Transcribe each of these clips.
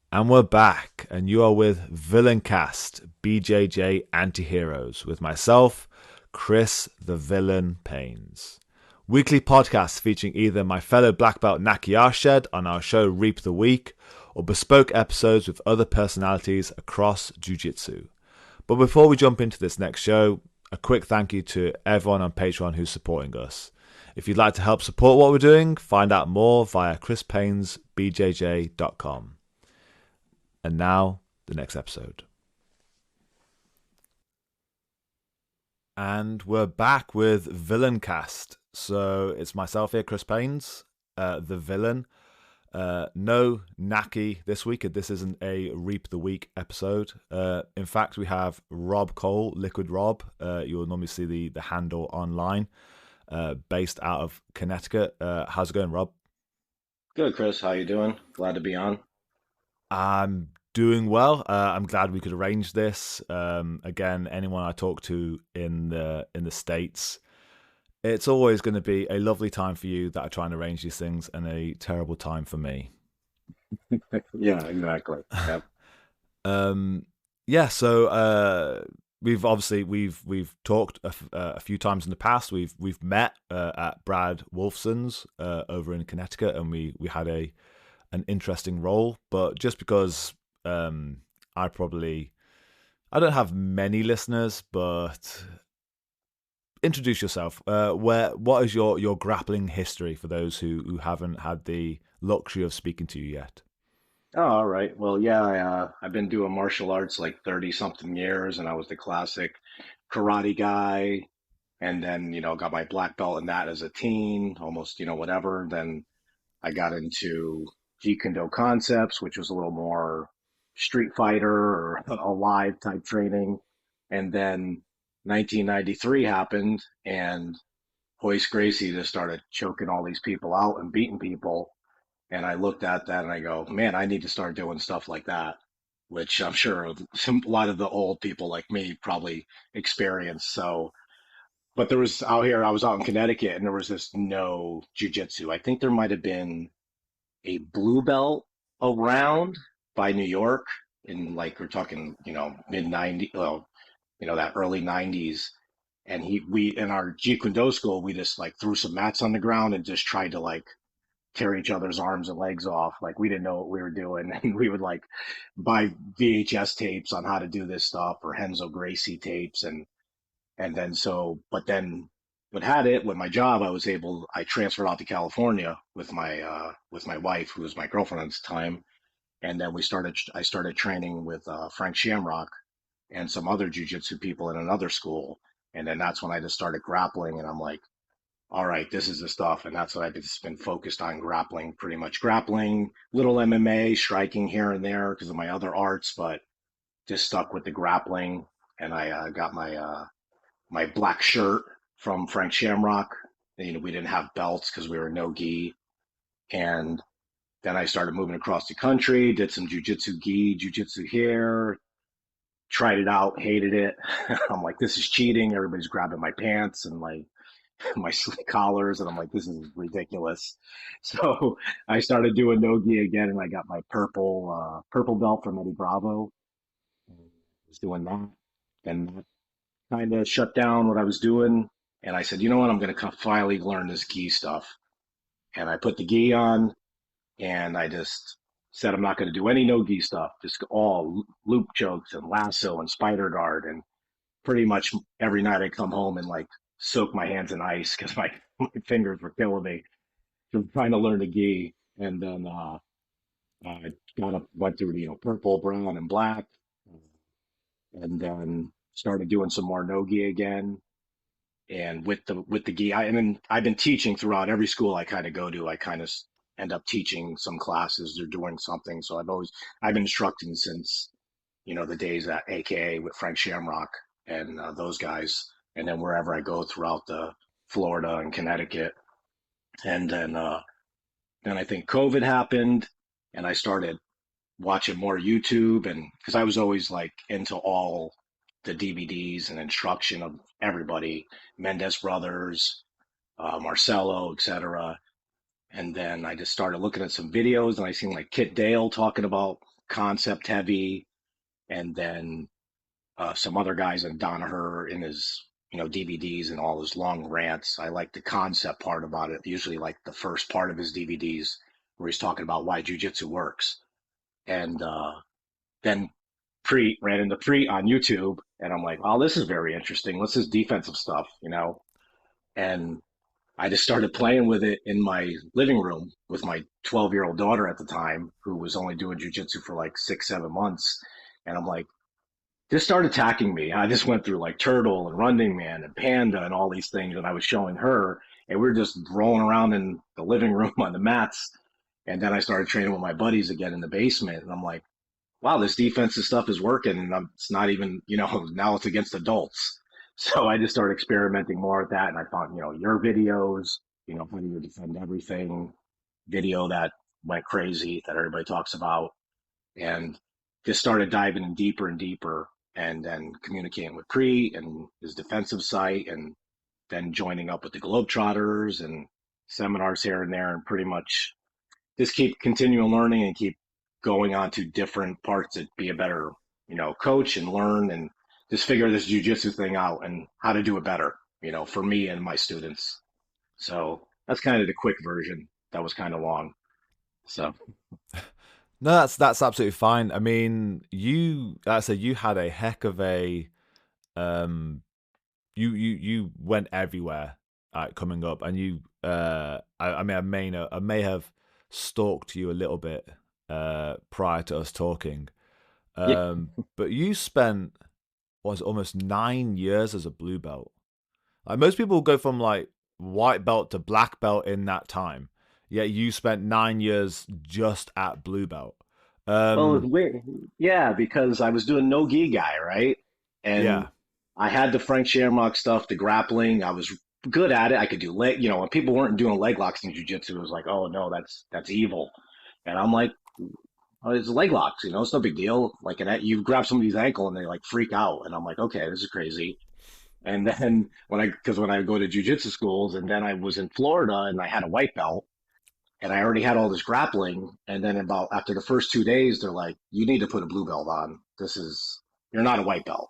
And we're back, and you are with Villaincast, BJJ Anti-Heroes, with myself, Chris the Villain Paynes. Weekly podcasts featuring either my fellow black belt Naki Arshed on our show Reap the Week, or bespoke episodes with other personalities across Jiu-Jitsu. But before we jump into this next show, a quick thank you to everyone on Patreon who's supporting us. If you'd like to help support what we're doing, find out more via chrispaynesbjj.com. And now, the next episode. And we're back with Villaincast. So it's myself here, Chris Paynes, the villain. No Naki this week. This isn't a Reap the Week episode. In fact, we have Rob Cole, Liquid Rob. You'll normally see the handle online, based out of Connecticut. How's it going, Rob? Good, Chris. How you doing? Glad to be on. I'm doing well. I'm glad we could arrange this. Again, anyone I talk to in the States, it's always going to be a lovely time for you that I try and arrange these things, and a terrible time for me. Yeah, exactly. Yep. Um, yeah. So we've talked a few times in the past. We've met at Brad Wolfson's over in Connecticut, and we had an interesting role. But just because I probably I don't have many listeners, but introduce yourself. What is your grappling history for those who haven't had the luxury of speaking to you yet? Oh, all right. Well, yeah, I've been doing martial arts like 30 something years, and I was the classic karate guy, and then, got my black belt in that as a teen, almost, whatever. Then I got into Jeet Kune Do concepts, which was a little more Street Fighter or alive type training. And then 1993 happened, and Hoist Gracie just started choking all these people out and beating people. And I looked at that and I go, man, I need to start doing stuff like that, which I'm sure a lot of the old people like me probably experience. So, but there was out here, I was out in Connecticut and there was this no jujitsu. I think there might have been a blue belt around by New York in like, we're talking, mid 90s, well, that early 90s. And we, in our Jeet Kune Do school, we just like threw some mats on the ground and just tried to like tear each other's arms and legs off. Like we didn't know what we were doing. And we would like buy VHS tapes on how to do this stuff or Henzo Gracie tapes. And then but then what had it with my job, I transferred out to California with my wife, who was my girlfriend at the time. And then I started training with Frank Shamrock and some other jujitsu people in another school. And then that's when I just started grappling. And I'm like, all right, this is the stuff. And that's what I've just been focused on grappling, pretty much grappling, little MMA, striking here and there because of my other arts, but just stuck with the grappling. And I got my black shirt from Frank Shamrock. We didn't have belts because we were no gi. And then I started moving across the country, did some jujitsu gi, jujitsu here, tried it out, hated it. I'm like, this is cheating. Everybody's grabbing my pants and my collars, and I'm like, this is ridiculous. So I started doing nogi again, and I got my purple belt from Eddie Bravo. And I was doing that, and that kind of shut down what I was doing. And I said, you know what, I'm going to finally learn this gi stuff. And I put the gi on, and I just said I'm not going to do any no gi stuff, just all loop chokes and lasso and spider guard, and pretty much every night I come home and like soak my hands in ice because my fingers were killing me from trying to learn the gi. And then I went through purple, brown, and black, and then started doing some more no gi again. And with the gi, and then I've been teaching throughout every school I kind of go to. I kind of end up teaching some classes or doing something. So I've been instructing since the days at AKA with Frank Shamrock and those guys, and then wherever I go throughout the Florida and Connecticut. And then I think COVID happened, and I started watching more YouTube, and because I was always like into all the DVDs and instruction of everybody, Mendez brothers, Marcelo, etc. And then I just started looking at some videos, and I seen like Kit Dale talking about concept heavy, and then some other guys and Donaher in his DVDs and all his long rants. I like the concept part about it. Usually, like the first part of his DVDs where he's talking about why jujitsu works, and then Preet ran into Preet on YouTube, and I'm like, oh, this is very interesting. What's this defensive stuff? And I just started playing with it in my living room with my 12-year-old daughter at the time, who was only doing jujitsu for like 6, 7 months. And I'm like, just start attacking me. I just went through like Turtle and Running Man and Panda and all these things, and I was showing her, and we were just rolling around in the living room on the mats. And then I started training with my buddies again in the basement, and I'm like, wow, this defensive stuff is working, and it's not even, now it's against adults. So I just started experimenting more with that, and I found, your videos, how do you defend everything, video that went crazy that everybody talks about, and just started diving in deeper and deeper, and then communicating with Pre and his defensive site, and then joining up with the Globetrotters and seminars here and there, and pretty much just keep continuing learning and keep going on to different parts to be a better, coach and learn and just figure this jujitsu thing out and how to do it better, for me and my students. So that's kind of the quick version. That was kind of long. So No, that's absolutely fine. I mean, like I said, you had a heck of a um, you went everywhere coming up, and I mean, I may have stalked you a little bit prior to us talking, yeah, but you spent was almost 9 years as a blue belt. Like most people go from like white belt to black belt in that time. Yet you spent 9 years just at blue belt. well, it was Um, weird. Yeah, because I was doing no gi guy, right? And yeah, I had the Frank Shamrock stuff, the grappling. I was good at it. I could do leg, when people weren't doing leg locks in jujitsu, it was like, oh no, that's evil. And I'm like, oh, it's leg locks, it's no big deal. Like, you grab somebody's ankle and they like freak out, and I'm like, okay, this is crazy. And then because when I go to jujitsu schools, and then I was in Florida and I had a white belt, and I already had all this grappling. And then about after the first 2 days, they're like, you need to put a blue belt on. You're not a white belt.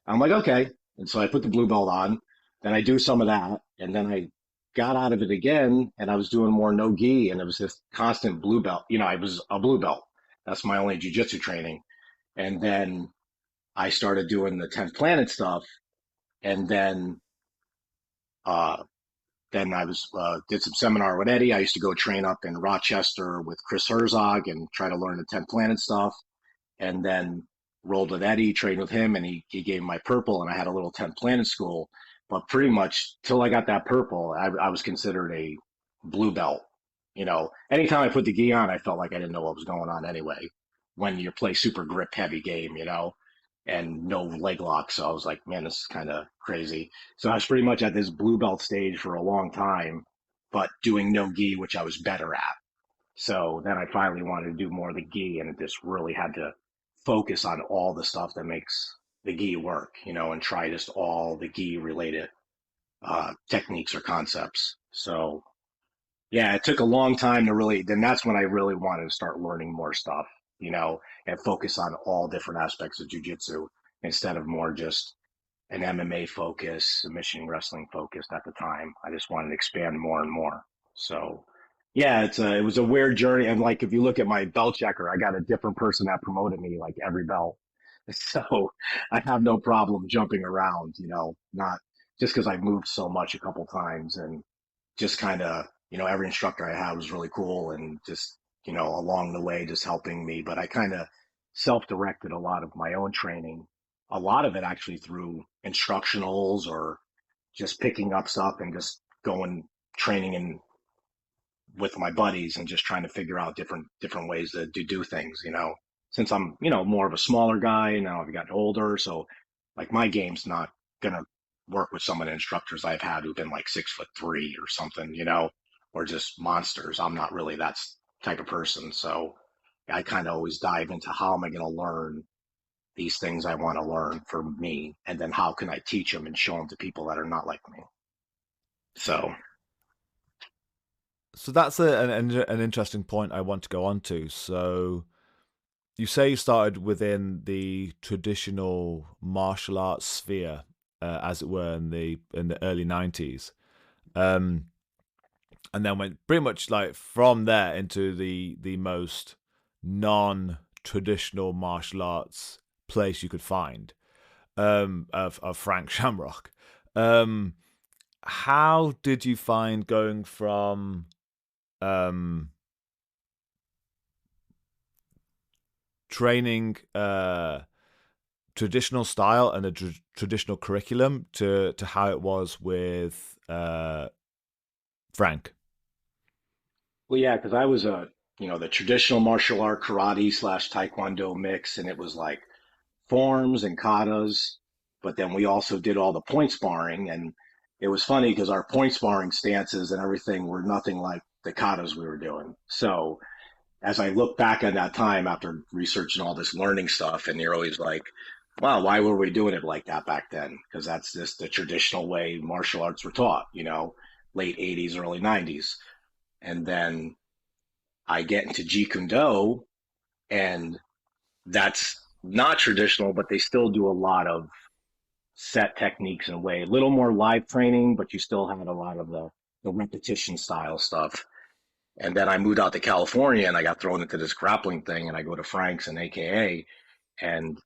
I'm like, okay. And so I put the blue belt on. Then I do some of that. And then I got out of it again, and I was doing more no gi. And it was this constant blue belt. I was a blue belt. That's my only jujitsu training. And then I started doing the 10th Planet stuff. And uh, then I was did some seminar with Eddie. I used to go train up in Rochester with Chris Herzog and try to learn the 10th Planet stuff. And then rolled with Eddie, trained with him, and he gave me my purple, and I had a little 10th Planet school. But pretty much till I got that purple, I was considered a blue belt. Anytime I put the gi on, I felt like I didn't know what was going on anyway. When you play super grip heavy game, and no leg lock. So I was like, man, this is kind of crazy. So I was pretty much at this blue belt stage for a long time, but doing no gi, which I was better at. So then I finally wanted to do more of the gi, and it just really had to focus on all the stuff that makes the gi work, and try just all the gi related techniques or concepts. So yeah, it took a long time to really, then that's when I really wanted to start learning more stuff, and focus on all different aspects of jujitsu instead of more just an MMA focus, submission wrestling focused at the time. I just wanted to expand more and more. So yeah, it was a weird journey. And like, if you look at my belt checker, I got a different person that promoted me like every belt. So I have no problem jumping around, not just because I moved so much a couple times, and just kind of, every instructor I had was really cool, and just, along the way, just helping me. But I kind of self-directed a lot of my own training, a lot of it actually through instructionals or just picking up stuff and just going training in with my buddies and just trying to figure out different ways to do things, since I'm, more of a smaller guy now. I've gotten older, so like my game's not gonna work with some of the instructors I've had who've been like 6'3" or something, or just monsters. I'm not really that type of person. So I kind of always dive into how am I going to learn these things I want to learn for me, and then how can I teach them and show them to people that are not like me. So so that's an interesting point I want to go on to. So you say you started within the traditional martial arts sphere, as it were, in the early '90s, um, and then went pretty much like from there into the most non-traditional martial arts place you could find, of Frank Shamrock. Um, how did you find going from um, training traditional style and a traditional curriculum to how it was with Frank? Well, yeah, because I was the traditional martial art karate slash taekwondo mix, and it was like forms and katas, but then we also did all the point sparring, and it was funny because our point sparring stances and everything were nothing like the katas we were doing. So as I look back on that time after researching all this learning stuff, and you're always like, wow, why were we doing it like that back then? Because that's just the traditional way martial arts were taught, late 80s, early 90s. And then I get into Jeet Kune Do, and that's not traditional, but they still do a lot of set techniques in a way, a little more live training, but you still had a lot of the repetition style stuff. And then I moved out to California and I got thrown into this grappling thing and I go to Frank's and AKA and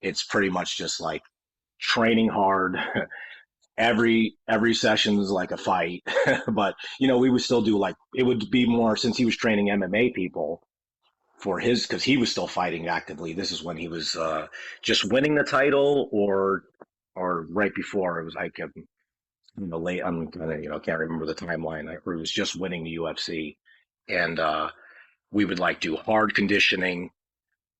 it's pretty much just like training hard. Every session is like a fight, but we would still do like it would be more since he was training MMA people for his because he was still fighting actively. This is when he was just winning the title or right before it was like late. I'm kind of can't remember the timeline. I he was just winning the UFC, and we would like do hard conditioning,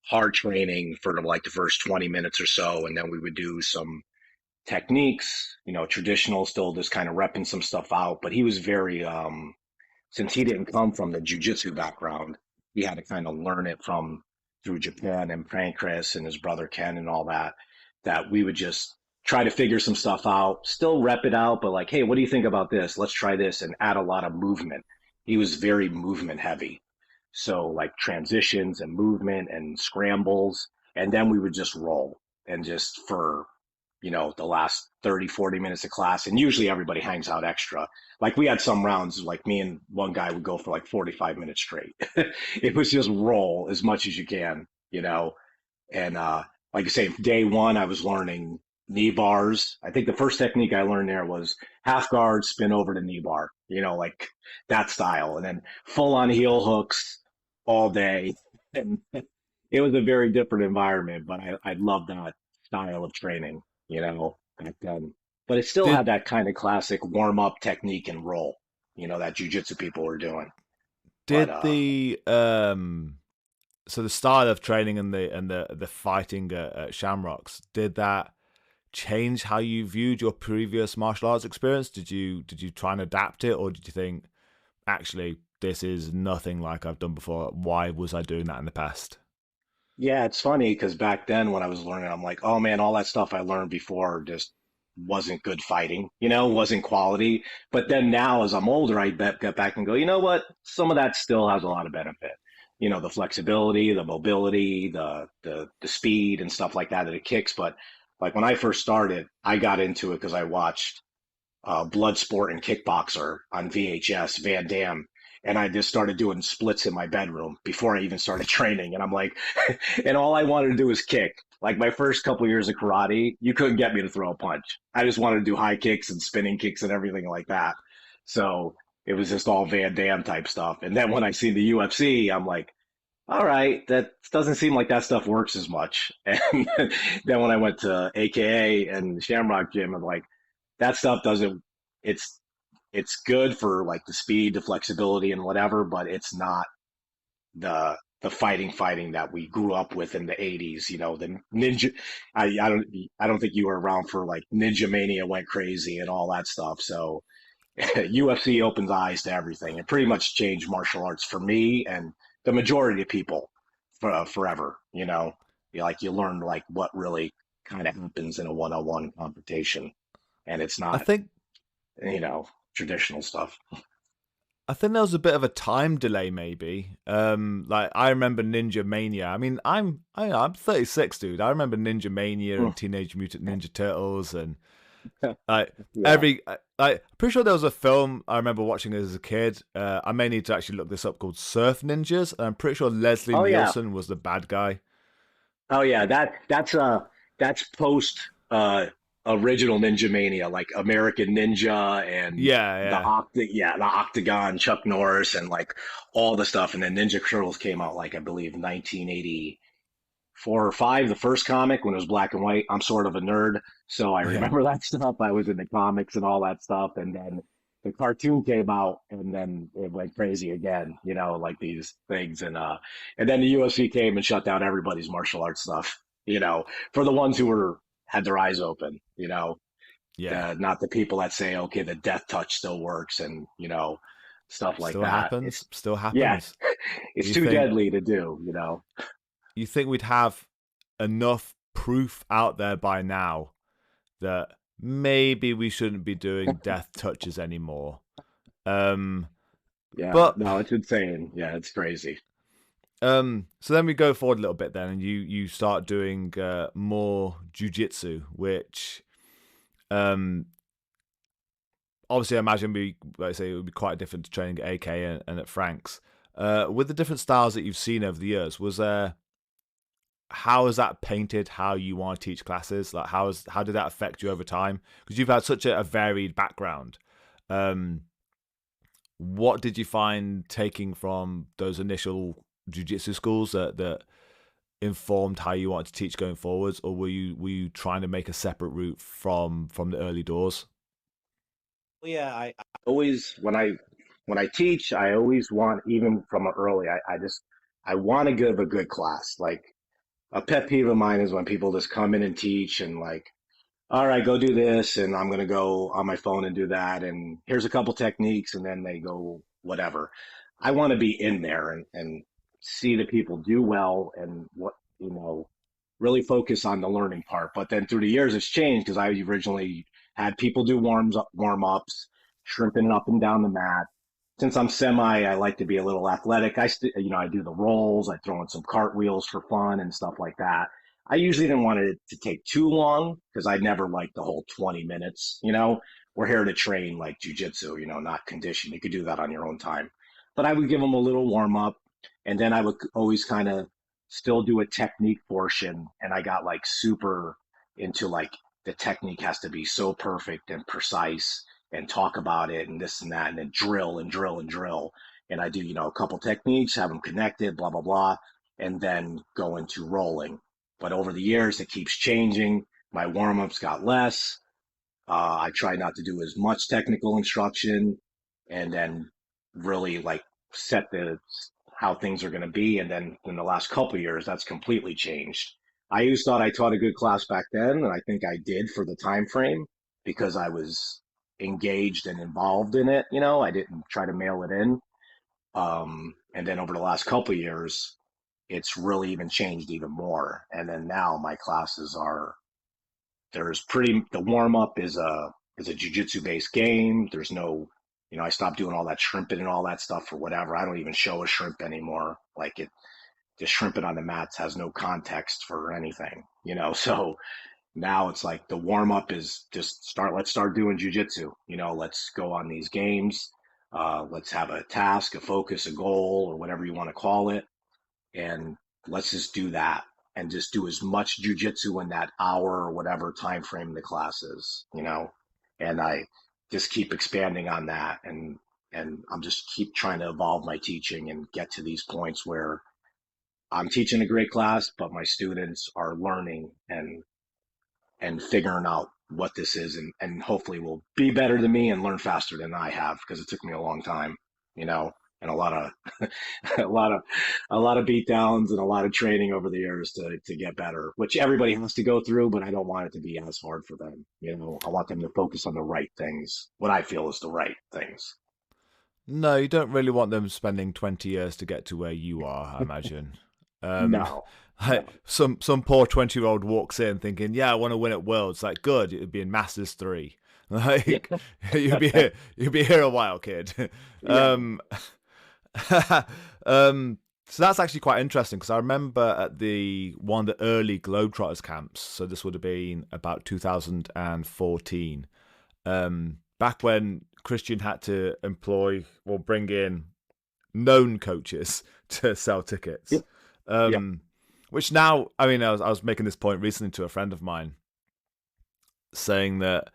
hard training for like the first 20 minutes or so, and then we would do some techniques, traditional, still just kind of repping some stuff out. But he was very since he didn't come from the jiu-jitsu background, he had to kind of learn it from through Japan and Pancras and his brother Ken and all that, that we would just try to figure some stuff out, still rep it out, but like, hey, what do you think about this? Let's try this and add a lot of movement. He was very movement heavy. So like transitions and movement and scrambles. And then we would just roll and just for the last 30, 40 minutes of class. And usually everybody hangs out extra. Like we had some rounds, like me and one guy would go for like 45 minutes straight. It was just roll as much as you can. And like I say, day one, I was learning knee bars. I think the first technique I learned there was half guard, spin over to knee bar, like that style. And then full on heel hooks all day. And it was a very different environment, but I loved that style of training, back then. But it still Did had that kind of classic warm up technique and roll, that jujitsu people were doing. But did the so the style of training and the fighting at Shamrocks, did that change how you viewed your previous martial arts experience? Did you try and adapt it, or did you think actually this is nothing like I've done before? Why was I doing that in the past? yeah, it's funny because back then when I was learning, I'm like, oh man, all that stuff I learned before just wasn't good fighting, wasn't quality. But then now, as I'm older, I get back and go, you know what? Some of that still has a lot of benefit. The flexibility, the mobility, the speed and stuff like that it kicks. But like when I first started, I got into it because I watched Bloodsport and Kickboxer on VHS, Van Damme. And I just started doing splits in my bedroom before I even started training. And I'm like, and all I wanted to do was kick. Like my first couple of years of karate, you couldn't get me to throw a punch. I just wanted to do high kicks and spinning kicks and everything like that. So it was just all Van Damme type stuff. And then when I see the UFC, I'm like, all right, that doesn't seem like that stuff works as much. And then when I went to AKA and Shamrock Gym, I'm like, that stuff doesn't it's it's good for like the speed, the flexibility and whatever, but it's not the fighting that we grew up with in the 80s, the ninja I don't think you were around for like Ninja Mania went crazy and all that stuff. So UFC opens eyes to everything. It pretty much changed martial arts for me and the majority of people forever, like you learn like what really kind of happens in a one-on-one confrontation and it's I not think you know, traditional stuff. I think there was a bit of a time delay, maybe. Like I remember Ninja Mania. I mean, I'm 36, dude. I remember Ninja Mania and Teenage Mutant Ninja Turtles, and like Yeah. pretty sure there was a film I remember watching as a kid. I may need to actually look this up, called Surf Ninjas. And I'm pretty sure Leslie Oh yeah. Nielsen was the bad guy. Oh yeah. That's post original Ninja Mania, like American Ninja and Yeah, yeah, the Octagon, Chuck Norris, and like all the stuff. And then Ninja Turtles came out like I believe 1984 or five, the first comic when it was black and white. I'm sort of a nerd, so I yeah. remember that stuff. I was in the comics and all that stuff, and then the cartoon came out, and then it went crazy again. Like these things, and then the UFC came and shut down everybody's martial arts stuff. For the ones who were had their eyes open. Yeah. Not the people that say, okay, the death touch still works, and stuff like Still that. happens. Still Yeah, happens. it's You too think deadly to do. you think we'd have enough proof out there by now that maybe we shouldn't be doing death touches anymore? Um, Yeah, but no, it's insane. Yeah, it's crazy. so then we go forward a little bit then, and you start doing more jujitsu, which um obviously I imagine like I say, it would be quite different to training at AK and at Frank's. With the different styles that you've seen over the years, was there how has that painted how you want to teach classes? Like how did that affect you over time? Because you've had such a varied background. Um, what did you find taking from those initial jiu-jitsu schools that informed how you wanted to teach going forwards, or were you trying to make a separate route from the early doors? Well, yeah, I always when I teach, I always want, even from early, I want to give a good class. Like a pet peeve of mine is when people just come in and teach and like, all right, go do this, and I'm gonna go on my phone and do that, and here's a couple techniques, and then they go whatever. I want to be in there and see the people do well and really focus on the learning part. But then through the years, it's changed because I originally had people do warm ups, shrimping up and down the mat. Since I'm semi, I like to be a little athletic. I do the rolls, I throw in some cartwheels for fun and stuff like that. I usually didn't want it to take too long because I never liked the whole 20 minutes. We're here to train like jujitsu, not condition. You could do that on your own time. But I would give them a little warm up, and then I would always kind of still do a technique portion. And I got like super into like the technique has to be so perfect and precise, and talk about it and this and that, and then drill and drill and drill. And I do, a couple techniques, have them connected, blah, blah, blah, and then go into rolling. But over the years, it keeps changing. My warm ups got less. I try not to do as much technical instruction, and then really like set the how things are going to be. And then in the last couple of years, that's completely changed. I always thought I taught a good class back then, and I think I did for the time frame because I was engaged and involved in it. I didn't try to mail it in. And then over the last couple of years, it's really even changed even more. And then now my classes are the warm up is a jujitsu based game. There's no, I stopped doing all that shrimping and all that stuff for whatever. I don't even show a shrimp anymore. Like just shrimping on the mats has no context for anything. So now it's like the warm up is just let's start doing jujitsu. Let's go on these games. Let's have a task, a focus, a goal, or whatever you want to call it, and let's just do that and just do as much jujitsu in that hour or whatever time frame the class is. And I just keep expanding on that, and I'm just keep trying to evolve my teaching and get to these points where I'm teaching a great class, but my students are learning and figuring out what this is, and hopefully will be better than me and learn faster than I have because it took me a long time, and a lot of a lot of beat downs and a lot of training over the years to get better, which everybody has to go through, but I don't want it to be as hard for them. I want them to focus on the right things, what I feel is the right things. No, you don't really want them spending 20 years to get to where you are, I imagine. Um, No, like no. some poor 20-year-old walks in thinking, "Yeah, I want to win at Worlds." Like, good, it'd be in Masters 3. Yeah, Like you'll be here a while, kid. yeah, um, so that's actually quite interesting because I remember at the one of the early Globetrotters camps. So this would have been about 2014. Back when Christian had to employ or bring in known coaches to sell tickets. yep, yep, Um, which now, I mean, I was making this point recently to a friend of mine, saying that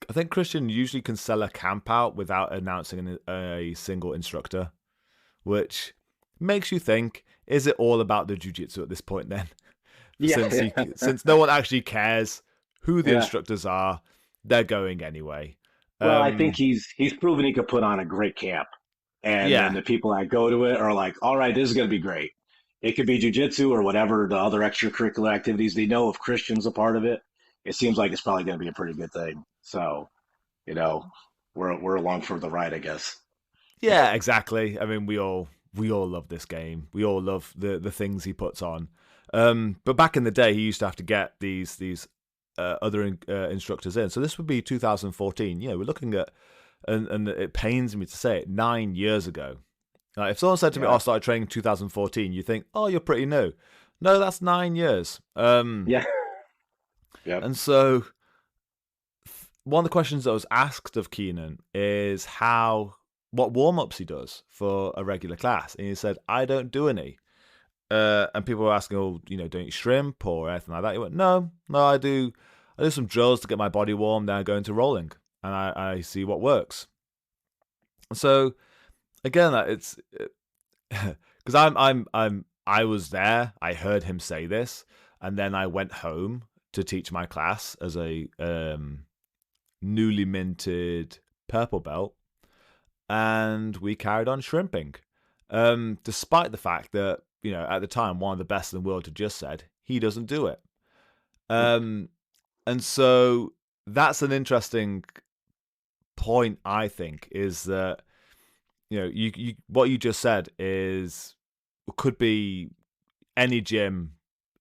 I think Christian usually can sell a camp out without announcing a single instructor, which makes you think: is it all about the jiu-jitsu at this point? Then, since yeah, since no one actually cares who the yeah. instructors are, they're going anyway. Well, I think Um, he's proven he could put on a great camp, and then yeah, the people that go to it are like, all right, this is going to be great. It could be jujitsu or whatever the other extracurricular activities. They know if Christian's a part of it, it seems like it's probably going to be a pretty good thing. So, you know, we're along for the ride, I guess. yeah, exactly. I mean, we all love this game. We all love the things he puts on. But back in the day, he used to have to get these other instructors in. So this would be 2014. We're looking at, and it pains me to say it, 9 years ago. If someone said to me, "Oh, Yeah, I started training in 2014," you think, "Oh, you're pretty new." No, that's 9 years. yeah, yep. And so one of the questions that was asked of Keenan is what warm ups he does for a regular class, and he said, "I don't do any." And people were asking, "Oh, don't you shrimp or anything like that?" He went, "No, no, I do. I do some drills to get my body warm. Then I go into rolling, and I see what works." So again, it's because I was there. I heard him say this, and then I went home to teach my class as a newly minted purple belt, and we carried on shrimping, despite the fact that at the time one of the best in the world had just said he doesn't do it. Um, and so that's an interesting point. I think is that you what you just said is could be any gym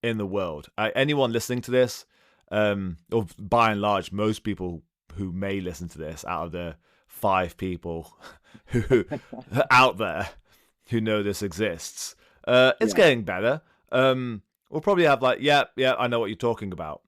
in the world. Anyone listening to this, or by and large, most people who may listen to this, out of the 5 people who out there who know this exists, it's Yeah, getting better. We'll probably have like, yeah, yeah, I know what you're talking about.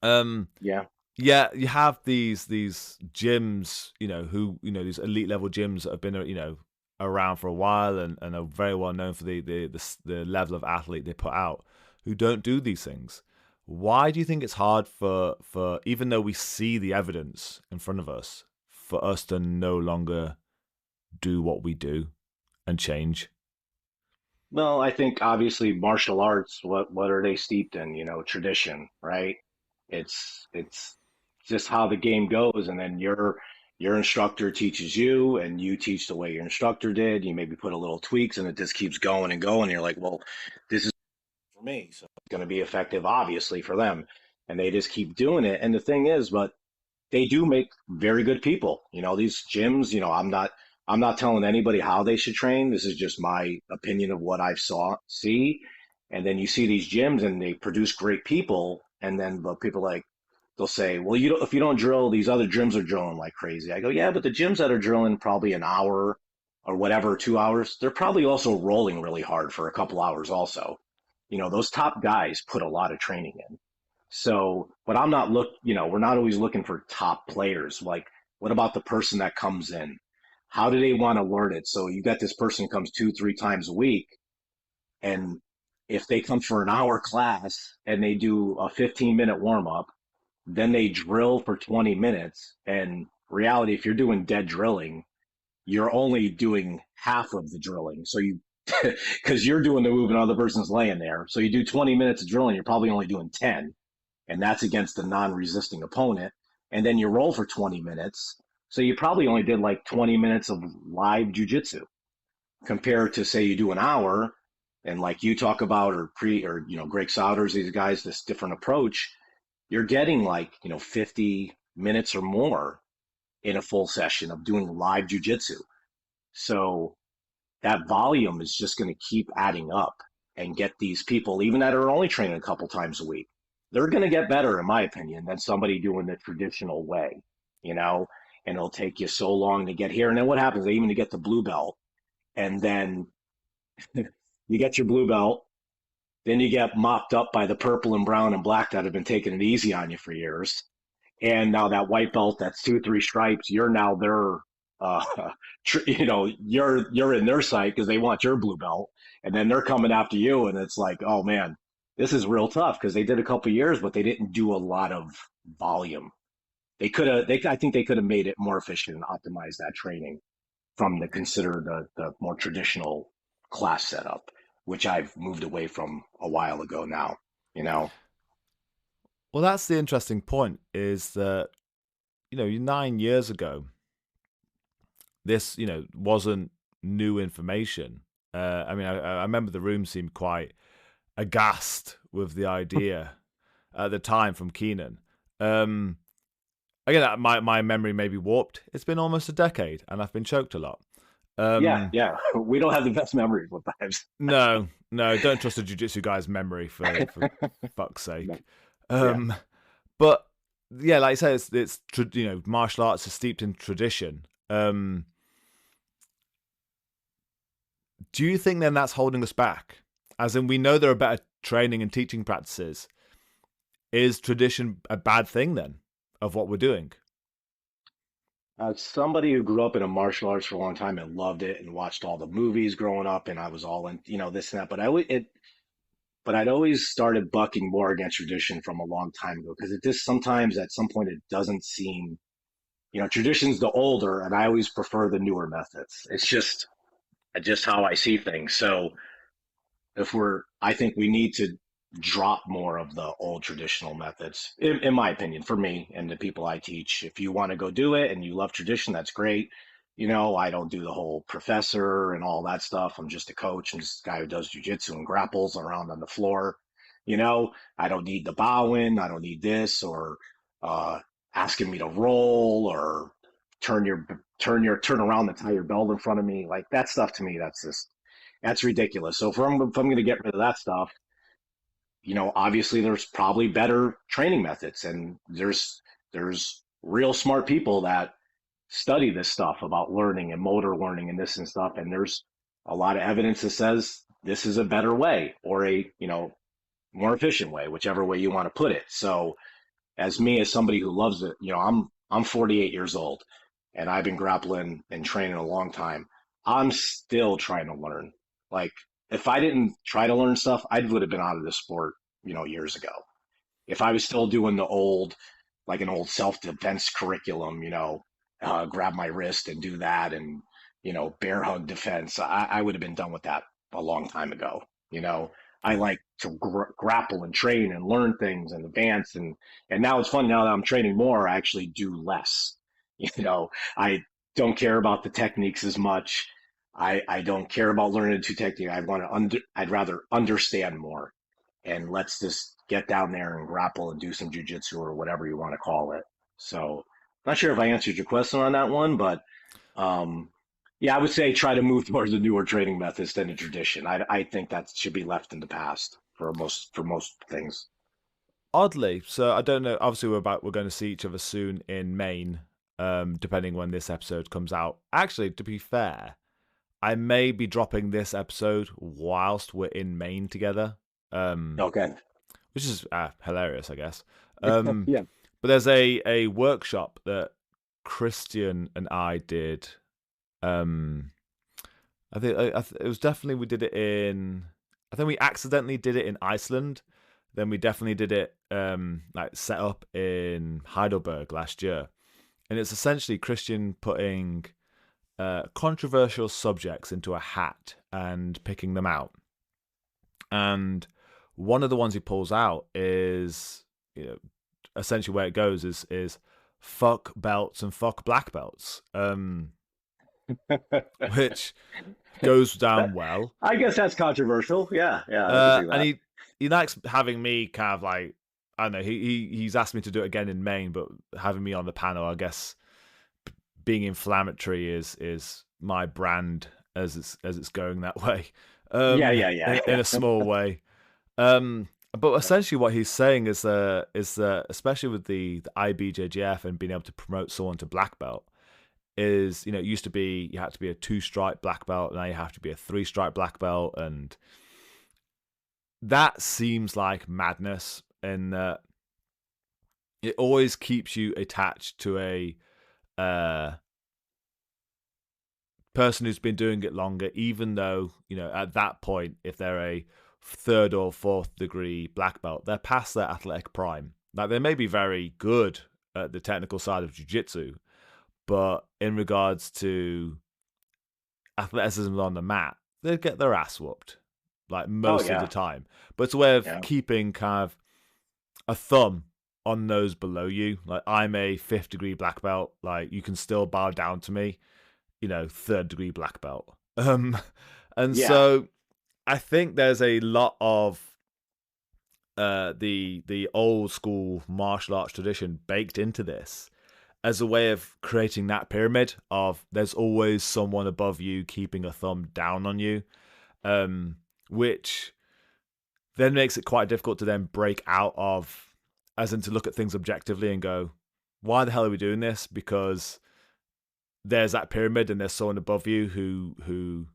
Um, yeah, yeah, you have these gyms, these elite level gyms that have been, around for a while and are very well known for the level of athlete they put out, who don't do these things. Why do you think it's hard for even though we see the evidence in front of us, for us to no longer do what we do and change? well, I think obviously martial arts, what are they steeped in? Tradition, right? It's just how the game goes, and then your instructor teaches you, and you teach the way your instructor did. You maybe put a little tweaks, and it just keeps going and going. And you're like, well, this is for me, so it's going to be effective, obviously, for them, and they just keep doing it. And the thing is, but they do make very good people. These gyms, I'm not telling anybody how they should train. This is just my opinion of what I've see. And then you see these gyms and they produce great people. And then but people like they'll say, well, if you don't drill, these other gyms are drilling like crazy. I go, yeah, but the gyms that are drilling probably an hour or whatever, 2 hours, they're probably also rolling really hard for a couple hours also. Those top guys put a lot of training in. So, but I'm not we're not always looking for top players. Like, what about the person that comes in? How do they want to learn it? So you got this person who comes 2, 3 times a week, and if they come for an hour class and they do a 15-minute warm up, then they drill for 20 minutes. And reality, if you're doing dead drilling, you're only doing half of the drilling. So because you're doing the move and other person's laying there. So you do 20 minutes of drilling, you're probably only doing 10, and that's against a non-resisting opponent. And then you roll for 20 minutes. So you probably only did like 20 minutes of live jujitsu compared to say you do an hour and like you talk about or Greg Souders, these guys, this different approach, you're getting like, 50 minutes or more in a full session of doing live jujitsu. So that volume is just going to keep adding up and get these people, even that are only training a couple times a week. they're going to get better, in my opinion, than somebody doing the traditional way, you know, and it'll take you so long to get here. And then what happens? They even to get the blue belt, and then you get your blue belt, then you get mopped up by the purple and brown and black that have been taking it easy on you for years. And now that white belt, that's two, three stripes, you're now their, you're in their sight because they want your blue belt, and then they're coming after you, and it's like, oh man, this is real tough because they did a couple of years, but they didn't do a lot of volume. I think they could have made it more efficient and optimized that training from the consider the more traditional class setup, which I've moved away from a while ago now. You know, Well, that's the interesting point is that, 9 years ago, this, wasn't new information. I mean, I remember the room seemed quite aghast with the idea at the time from Keenan. Um, Again, my memory may be warped. It's been almost a decade, and I've been choked a lot. yeah, Um, yeah. We don't have the best memories sometimes. no, no, don't trust a jiu-jitsu guy's memory for fuck's No. sake. Yeah. Um, but yeah, like I say, martial arts are steeped in tradition. Do you think then that's holding us back? As in, we know there are better training and teaching practices. Is tradition a bad thing then of what we're doing? As somebody who grew up in a martial arts for a long time and loved it and watched all the movies growing up, and I was all in, this and that. But I'd always started bucking more against tradition from a long time ago because it just sometimes at some point it doesn't seem, tradition's the older, and I always prefer the newer methods. It's just how I see things. So I think we need to drop more of the old traditional methods, in my opinion, for me and the people I teach. If you want to go do it and you love tradition, that's great. I don't do the whole professor and all that stuff. I'm just a coach. I'm just a guy who does jujitsu and grapples around on the floor. I don't need the bowing. I don't need this or uh, asking me to roll or turn around and tie your belt in front of me. Like that stuff to me, that's ridiculous. So if I'm going to get rid of that stuff, obviously there's probably better training methods, and there's real smart people that study this stuff about learning and motor learning and this and stuff. And there's a lot of evidence that says this is a better way or a, more efficient way, whichever way you want to put it. So as somebody who loves it, I'm 48 years old and I've been grappling and training a long time. I'm still trying to learn. Like if I didn't try to learn stuff, I would have been out of this sport, years ago. If I was still doing like an old self defense curriculum, grab my wrist and do that and, bear hug defense, I would have been done with that a long time ago. I like to grapple and train and learn things and advance. And now it's fun now that I'm training more, I actually do less. I don't care about the techniques as much. I don't care about learning a two technique. I'd rather understand more and let's just get down there and grapple and do some jujitsu or whatever you want to call it. So, not sure if I answered your question on that one, but um, yeah, I would say try to move towards the newer training methods than the tradition. I think that should be left in the past for most things. Oddly, so I don't know. Obviously, we're going to see each other soon in Maine, depending when this episode comes out. Actually, to be fair, I may be dropping this episode whilst we're in Maine together, Okay. which is hilarious, I guess. Um, Yeah. but there's a workshop that Christian and I did. Um, it was definitely we did it in. I think we accidentally did it in Iceland. Then we definitely did it like set up in Heidelberg last year, and it's essentially Christian putting controversial subjects into a hat and picking them out. And one of the ones he pulls out is, essentially where it goes is fuck belts and fuck black belts, which goes down well. I guess that's controversial. Yeah, yeah, I can see And that. he likes having me kind of like, I don't know, he's asked me to do it again in Maine, but having me on the panel, I guess being inflammatory is my brand as it's going that way. Yeah, yeah, yeah, In a small way. But essentially, what he's saying is that especially with the IBJJF and being able to promote someone to black belt is, it used to be you had to be a 2 stripe black belt, now you have to be a 3 stripe black belt, and that seems like madness. And it always keeps you attached to a uh, person who's been doing it longer, even though, at that point, if they're a third or fourth degree black belt, they're past their athletic prime. Like, they may be very good at the technical side of jiu-jitsu, but in regards to athleticism on the mat, they get their ass whooped, like, Oh most of the yeah, time. But it's a way of yeah, keeping kind of a thumb on those below you. Like, I'm a fifth degree black belt, like, you can still bow down to me, third degree black belt. And yeah. so I think there's a lot of the old school martial arts tradition baked into this as a way of creating that pyramid of there's always someone above you keeping a thumb down on you, which then makes it quite difficult to then break out of, as in to look at things objectively and go, why the hell are we doing this? Because there's that pyramid and there's someone above you who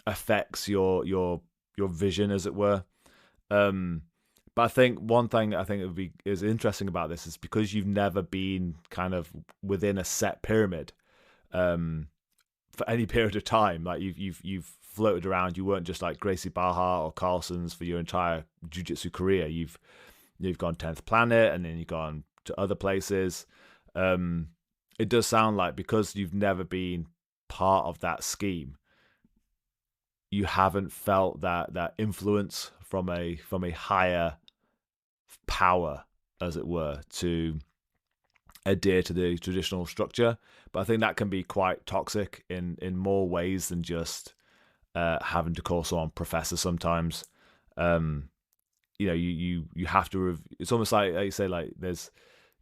affects your vision, as it were. Um, but I think one thing I think is interesting about this is because you've never been kind of within a set pyramid for any period of time. Like, you've floated around. You weren't just like Gracie Barra or Carlson's for your entire jiu-jitsu career. You've gone 10th Planet, and then you've gone to other places. It does sound like because you've never been part of that scheme, you haven't felt that influence from a higher power, as it were, to adhere to the traditional structure. But I think that can be quite toxic in more ways than just having to call someone professor sometimes. Um, you have to. It's almost like you say, like, there's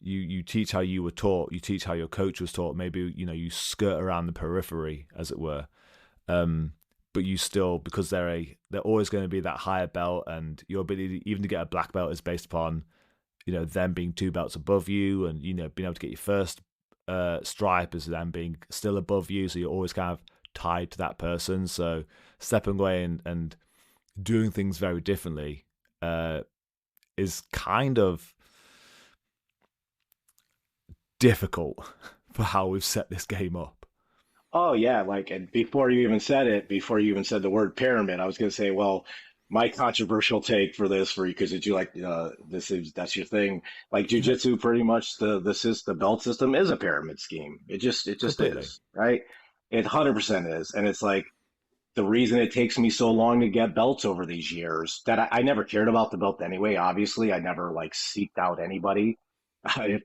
you teach how you were taught, you teach how your coach was taught. Maybe you skirt around the periphery, as it were. Um, but you still, because they're always going to be that higher belt, and your ability even to get a black belt is based upon them being 2 belts above you, and being able to get your first stripe is them being still above you, so you're always kind of tied to that person. So stepping away and doing things very differently is kind of difficult for how we've set this game up. Oh yeah, like and before you even said it, before you even said the word pyramid, I was going to say, well, my controversial take for this, for you, because you like this is that's your thing. Like jujitsu, pretty much the belt system is a pyramid scheme. It just Completely. is, right? It 100% is, and it's like the reason it takes me so long to get belts over these years that I never cared about the belt anyway. Obviously, I never like seeked out anybody,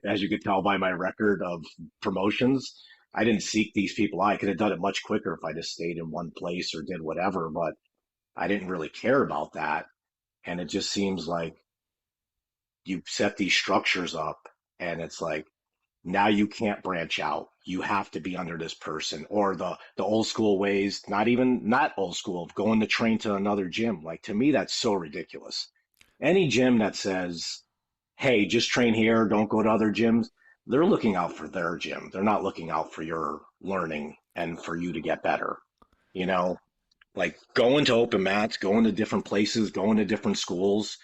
as you could tell by my record of promotions. I didn't seek these people out. I could have done it much quicker if I just stayed in one place or did whatever, but I didn't really care about that. And it just seems like you set these structures up and it's like now you can't branch out. You have to be under this person or the old school ways, not old school of going to train to another gym. Like to me, that's so ridiculous. Any gym that says, hey, just train here, don't go to other gyms, they're looking out for their gym. They're not looking out for your learning and for you to get better. You know, like going to open mats, going to different places, going to different schools,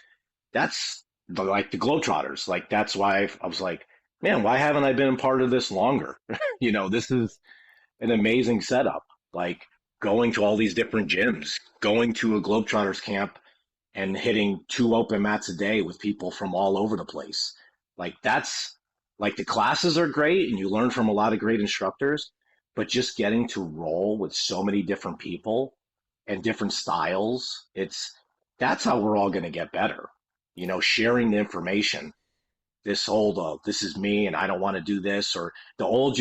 that's like the Globetrotters. Like that's why I was like, man, why haven't I been a part of this longer? This is an amazing setup. Like going to all these different gyms, going to a Globetrotters camp and hitting 2 open mats a day with people from all over the place. Like that's like the classes are great and you learn from a lot of great instructors, but just getting to roll with so many different people and different styles, that's how we're all going to get better. Sharing the information. This is me and I don't want to do this, or the old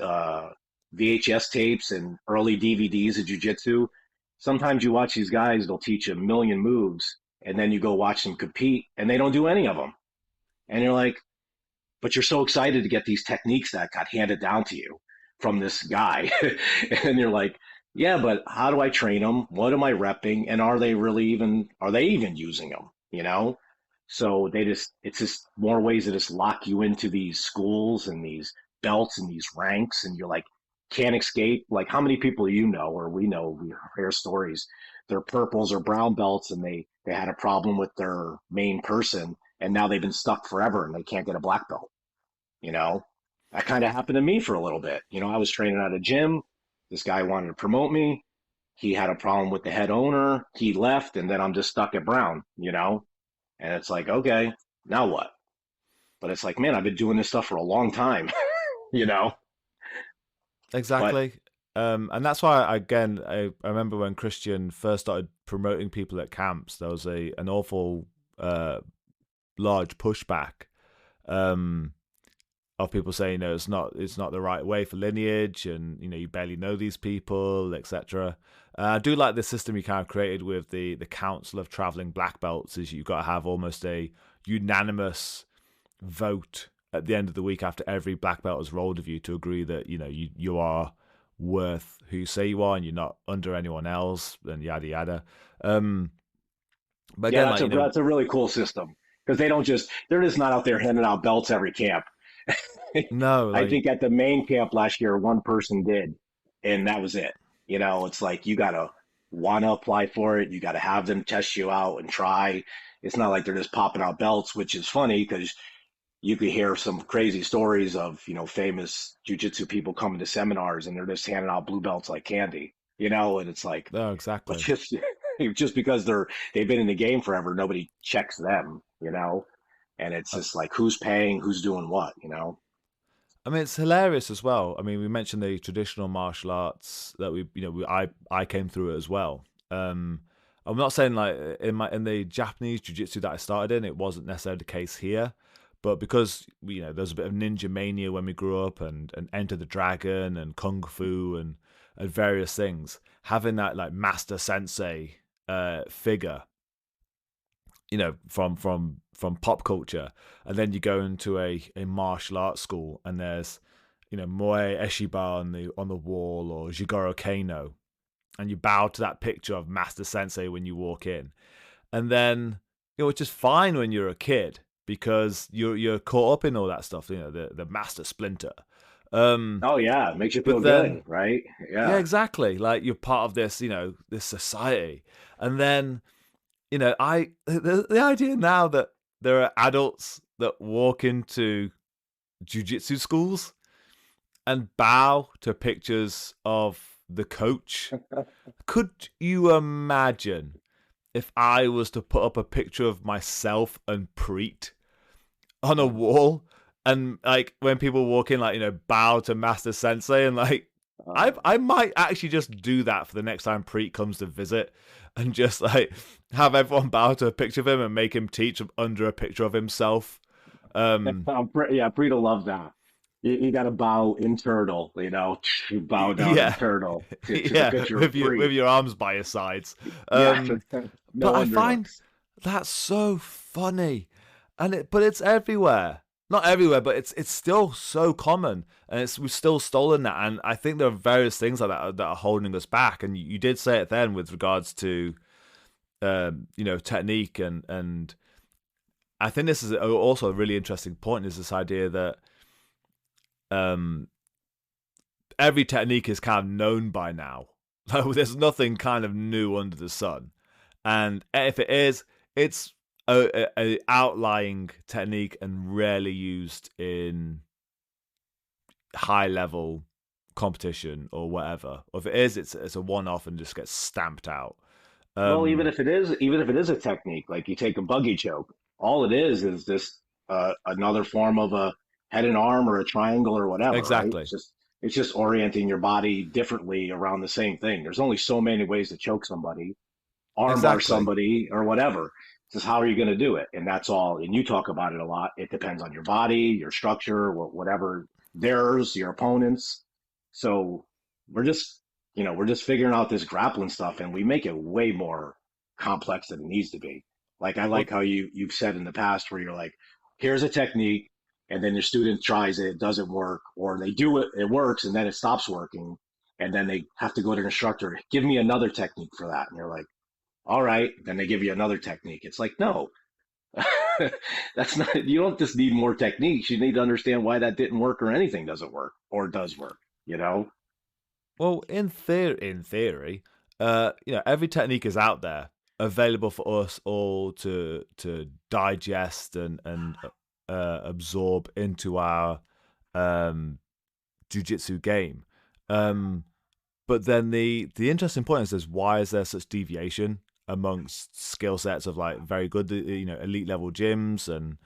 uh, VHS tapes and early DVDs of jujitsu. Sometimes you watch these guys, they'll teach a million moves, and then you go watch them compete, and they don't do any of them. And you're like, but you're so excited to get these techniques that got handed down to you from this guy. And you're like, Yeah, but how do I train them? What am I repping? And are they even using them? So it's just more ways to just lock you into these schools and these belts and these ranks, and you're like, can't escape. Like, how many people or we know, we hear stories, they're purples or brown belts, and they had a problem with their main person, and now they've been stuck forever and they can't get a black belt, you know? That kind of happened to me for a little bit. I was training at a gym. This guy wanted to promote me. He had a problem with the head owner. He left, and then I'm just stuck at Brown. And it's like, okay, now what? But it's like, man, I've been doing this stuff for a long time, you know? But Exactly. And that's why, again, I remember when Christian first started promoting people at camps, there was an awful large pushback um, of people saying, it's not the right way for lineage, and you barely know these people, etc. I do like the system you kind of created with the Council of Traveling Black Belts. Is you've got to have almost a unanimous vote at the end of the week after every black belt has rolled of you to agree that you are worth who you say you are and you're not under anyone else and yada yada. Um, but yeah, again, like that's a really cool system because they're just not out there handing out belts every camp. no, I like think at the main camp last year, one person did, and that was it. It's like you got to want to apply for it. You got to have them test you out and try. It's not like they're just popping out belts, which is funny because you could hear some crazy stories of, famous jujitsu people coming to seminars and they're just handing out blue belts like candy, and it's like, no, but exactly. just because they've been in the game forever, nobody checks them. And it's I, just like who's paying, who's doing what. I mean, it's hilarious as well. I mean, we mentioned the traditional martial arts that I came through it as well. I'm not saying like in the Japanese jiu-jitsu that I started in, it wasn't necessarily the case here, but because there's a bit of ninja mania when we grew up, and Enter the Dragon and Kung Fu and various things, having that like master sensei figure, from pop culture, and then you go into a martial arts school, and there's Moe Eshiba on the wall, or Jigoro Kano, and you bow to that picture of Master Sensei when you walk in, and then which is fine when you're a kid because you're caught up in all that stuff, the Master Splinter, Oh yeah, it makes you but feel then good, right? yeah, Yeah. exactly, like you're part of this society, and then the idea now that there are adults that walk into jujitsu schools and bow to pictures of the coach. Could you imagine if I was to put up a picture of myself and Preet on a wall, and like when people walk in, like bow to Master Sensei, and like I might actually just do that for the next time Preet comes to visit, and just like have everyone bow to a picture of him and make him teach under a picture of himself. Yeah, Frida loves that. You got to bow in turtle. You bow down in Yeah, turtle to the yeah, picture of with your Free. arms by your sides. Yeah, Um, but no I find underhooks. that's so funny, but it's everywhere. Not everywhere, but it's still so common, and we've still stolen that. And I think there are various things like that are holding us back. And you did say it then with regards to technique, and I think this is also a really interesting point. Is this idea that um every technique is kind of known by now. There's nothing kind of new under the sun. And if it is, it's a outlying technique and rarely used in high level competition or whatever. Or if it is, it's a one off and just gets stamped out. Well, Um, even if it is a technique, like you take a buggy choke, all it is this another form of a head and arm or a triangle or whatever, right? exactly, It's just orienting your body differently around the same thing. There's only so many ways to choke somebody, armbar exactly. somebody, or whatever. It's just how are you going to do it? And that's all. And you talk about it a lot. It depends on your body, your structure, whatever theirs, your opponents. So we're just figuring out this grappling stuff, and we make it way more complex than it needs to be. Like I Well, like how you've said in the past where you're like, here's a technique, and then your student tries it, it doesn't work, or they do it, it works, and then it stops working, And then they have to go to the instructor, give me another technique for that. And you're like, all right. Then they give you another technique. It's like, no, that's not, you don't just need more techniques. You need to understand why that didn't work or anything doesn't work or does work, you know? Well, in theory, every technique is out there, available for us all to digest and absorb into our um, jujitsu game. Um, but then the interesting point is why is there such deviation amongst skill sets of like very good, elite level gyms and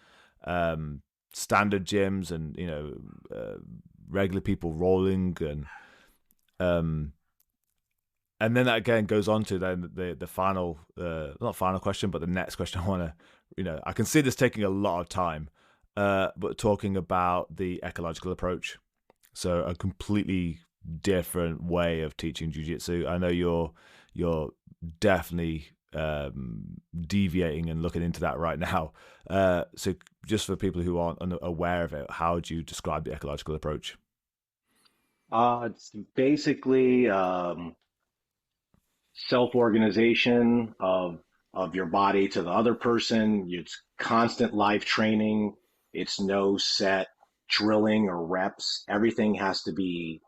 um, standard gyms and regular people rolling um, and then that again goes on to then the final not final question but the next question I want to I can see this taking a lot of time, but talking about the ecological approach, so a completely different way of teaching jiu-jitsu. I know you're definitely deviating and looking into that right now, so just for people who aren't aware of it, how do you describe the ecological approach? It's basically self-organization of your body to the other person. It's constant live training. It's no set drilling or reps. Everything has to be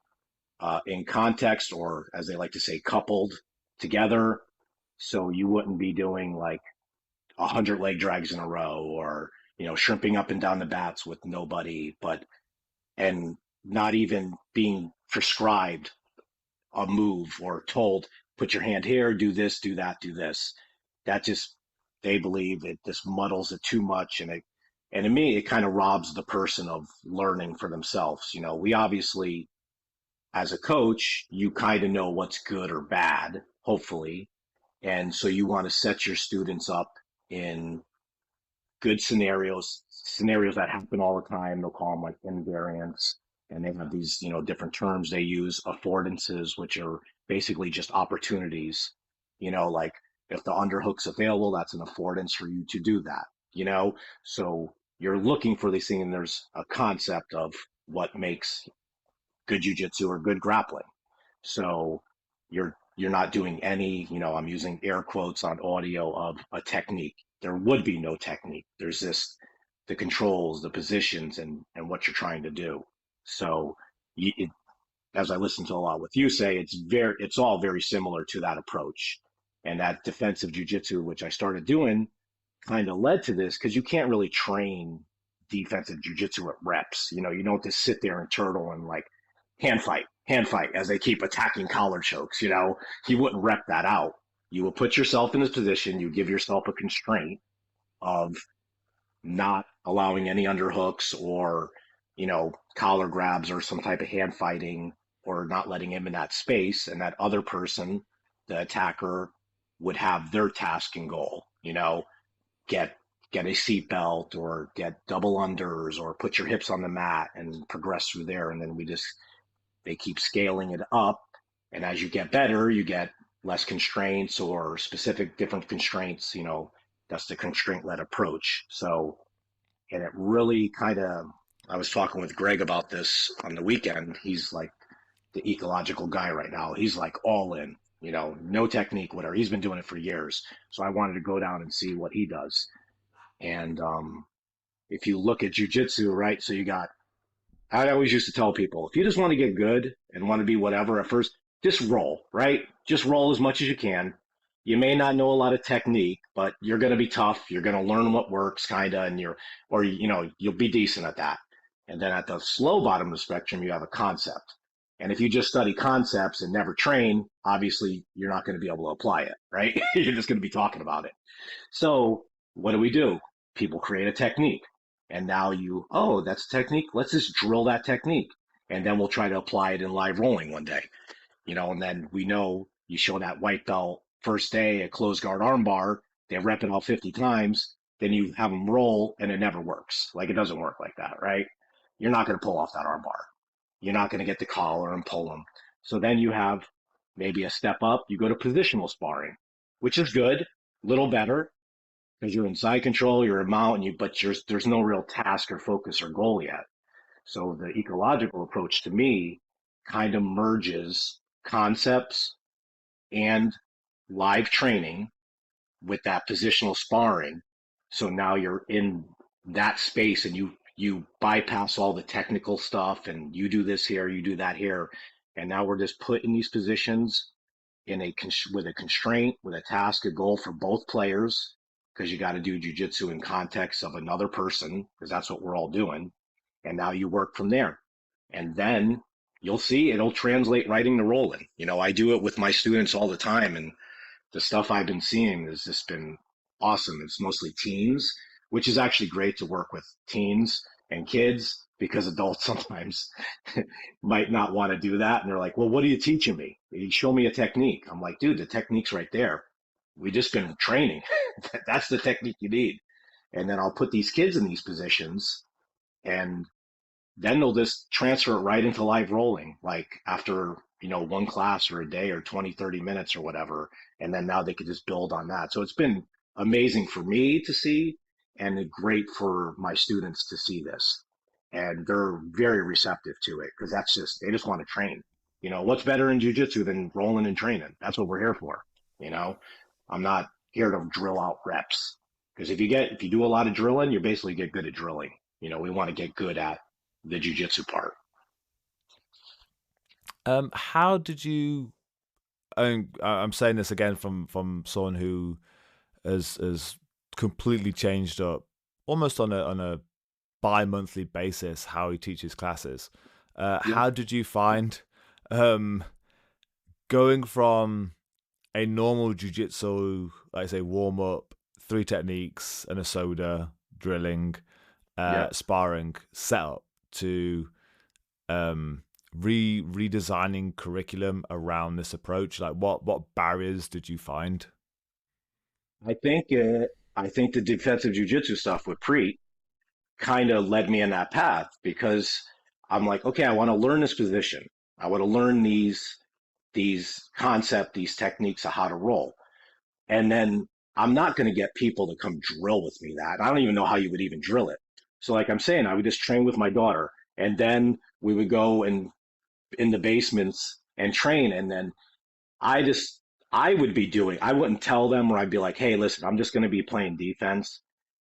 in context, or as they like to say, coupled together. So you wouldn't be doing like 100 leg drags in a row, or shrimping up and down the bats with nobody, and not even being prescribed a move or told, put your hand here, do this, do that, do this. That just, they believe it just muddles it too much. And to me, it kind of robs the person of learning for themselves. We obviously, as a coach, you kind of know what's good or bad, hopefully. And so you want to set your students up in good scenarios that happen all the time. They'll call them like invariants, and they have these, different terms they use, affordances, which are basically just opportunities. Like if the underhook's available, that's an affordance for you to do that. So you're looking for these things, and there's a concept of what makes good jujitsu or good grappling. So you're not doing any, I'm using air quotes on audio, of a technique. There would be no technique. There's this the controls, the positions, and what you're trying to do. So as I listen to a lot with you say, it's all very similar to that approach. And that defensive jujitsu, which I started doing, kind of led to this, because you can't really train defensive jujitsu at reps. You don't just sit there and turtle and like hand fight as they keep attacking collar chokes. You wouldn't rep that out. You will put yourself in this position. You give yourself a constraint of not allowing any underhooks or, collar grabs or some type of hand fighting, or not letting him in that space. And that other person, the attacker, would have their task and goal, get get a seatbelt or get double unders or put your hips on the mat and progress through there. And then they keep scaling it up. And as you get better, you get less constraints or specific different constraints. That's the constraint led approach. So, and it really kind of, I was talking with Greg about this on the weekend. He's like the ecological guy right now. He's like all in, no technique, whatever. He's been doing it for years. So I wanted to go down and see what he does. And if you look at jujitsu, right? So I always used to tell people, if you just want to get good and want to be whatever at first, just roll, right? Just roll as much as you can. You may not know a lot of technique, but you're going to be tough. You're going to learn what works, kind of, you'll be decent at that. And then at the slow bottom of the spectrum, you have a concept. And if you just study concepts and never train, obviously you're not going to be able to apply it, right? You're just going to be talking about it. So what do? People create a technique. And now oh, that's a technique. Let's just drill that technique. And then we'll try to apply it in live rolling one day. And then we know you show that white belt first day at closed guard armbar, they rep it all 50 times, then you have them roll and it never works. Like, it doesn't work like that, right? You're not going to pull off that armbar. You're not going to get the collar and pull them. So then you have maybe a step up. You go to positional sparring, which is good, a little better, because you're in side control, you're a mount, but there's no real task or focus or goal yet. So the ecological approach to me kind of merges concepts and live training with that positional sparring. So now you're in that space and you bypass all the technical stuff and you do this here, you do that here. And now we're just put in these positions in a with a constraint, with a task, a goal for both players, because you got to do jujitsu in context of another person, because that's what we're all doing. And now you work from there. And then you'll see it'll translate right into rolling. I do it with my students all the time, and the stuff I've been seeing has just been awesome. It's mostly teens, which is actually great to work with teens and kids because adults sometimes might not want to do that. And they're like, well, what are you teaching me? You show me a technique. I'm like, dude, the technique's right there. We just been training. That's the technique you need. And then I'll put these kids in these positions and then they'll just transfer it right into live rolling, like after, one class or a day or 20, 30 minutes or whatever. And then now they could just build on that. So it's been amazing for me to see and great for my students to see this. And they're very receptive to it because they just want to train. What's better in jujitsu than rolling and training? That's what we're here for. You know, I'm not here to drill out reps because if you do a lot of drilling, you basically get good at drilling. We want to get good at the jujitsu part. How did you? I'm saying this again from someone who has completely changed up, almost on a bi-monthly basis, how he teaches classes. Yeah, How did you find um, going from a normal jujitsu, like I say, warm up, three techniques and a soda, drilling, yeah. sparring setup to um, redesigning curriculum around this approach? Like, what barriers did you find? I think I think the defensive jujitsu stuff with Preet kind of led me in that path because I'm like, okay, I want to learn this position. I want to learn these techniques of how to roll. And then I'm not going to get people to come drill with me that. I don't even know how you would even drill it. So like I'm saying, I would just train with my daughter and then we would go and in the basements and train. And then I just, I wouldn't tell them or I'd be like, hey, listen, I'm just going to be playing defense.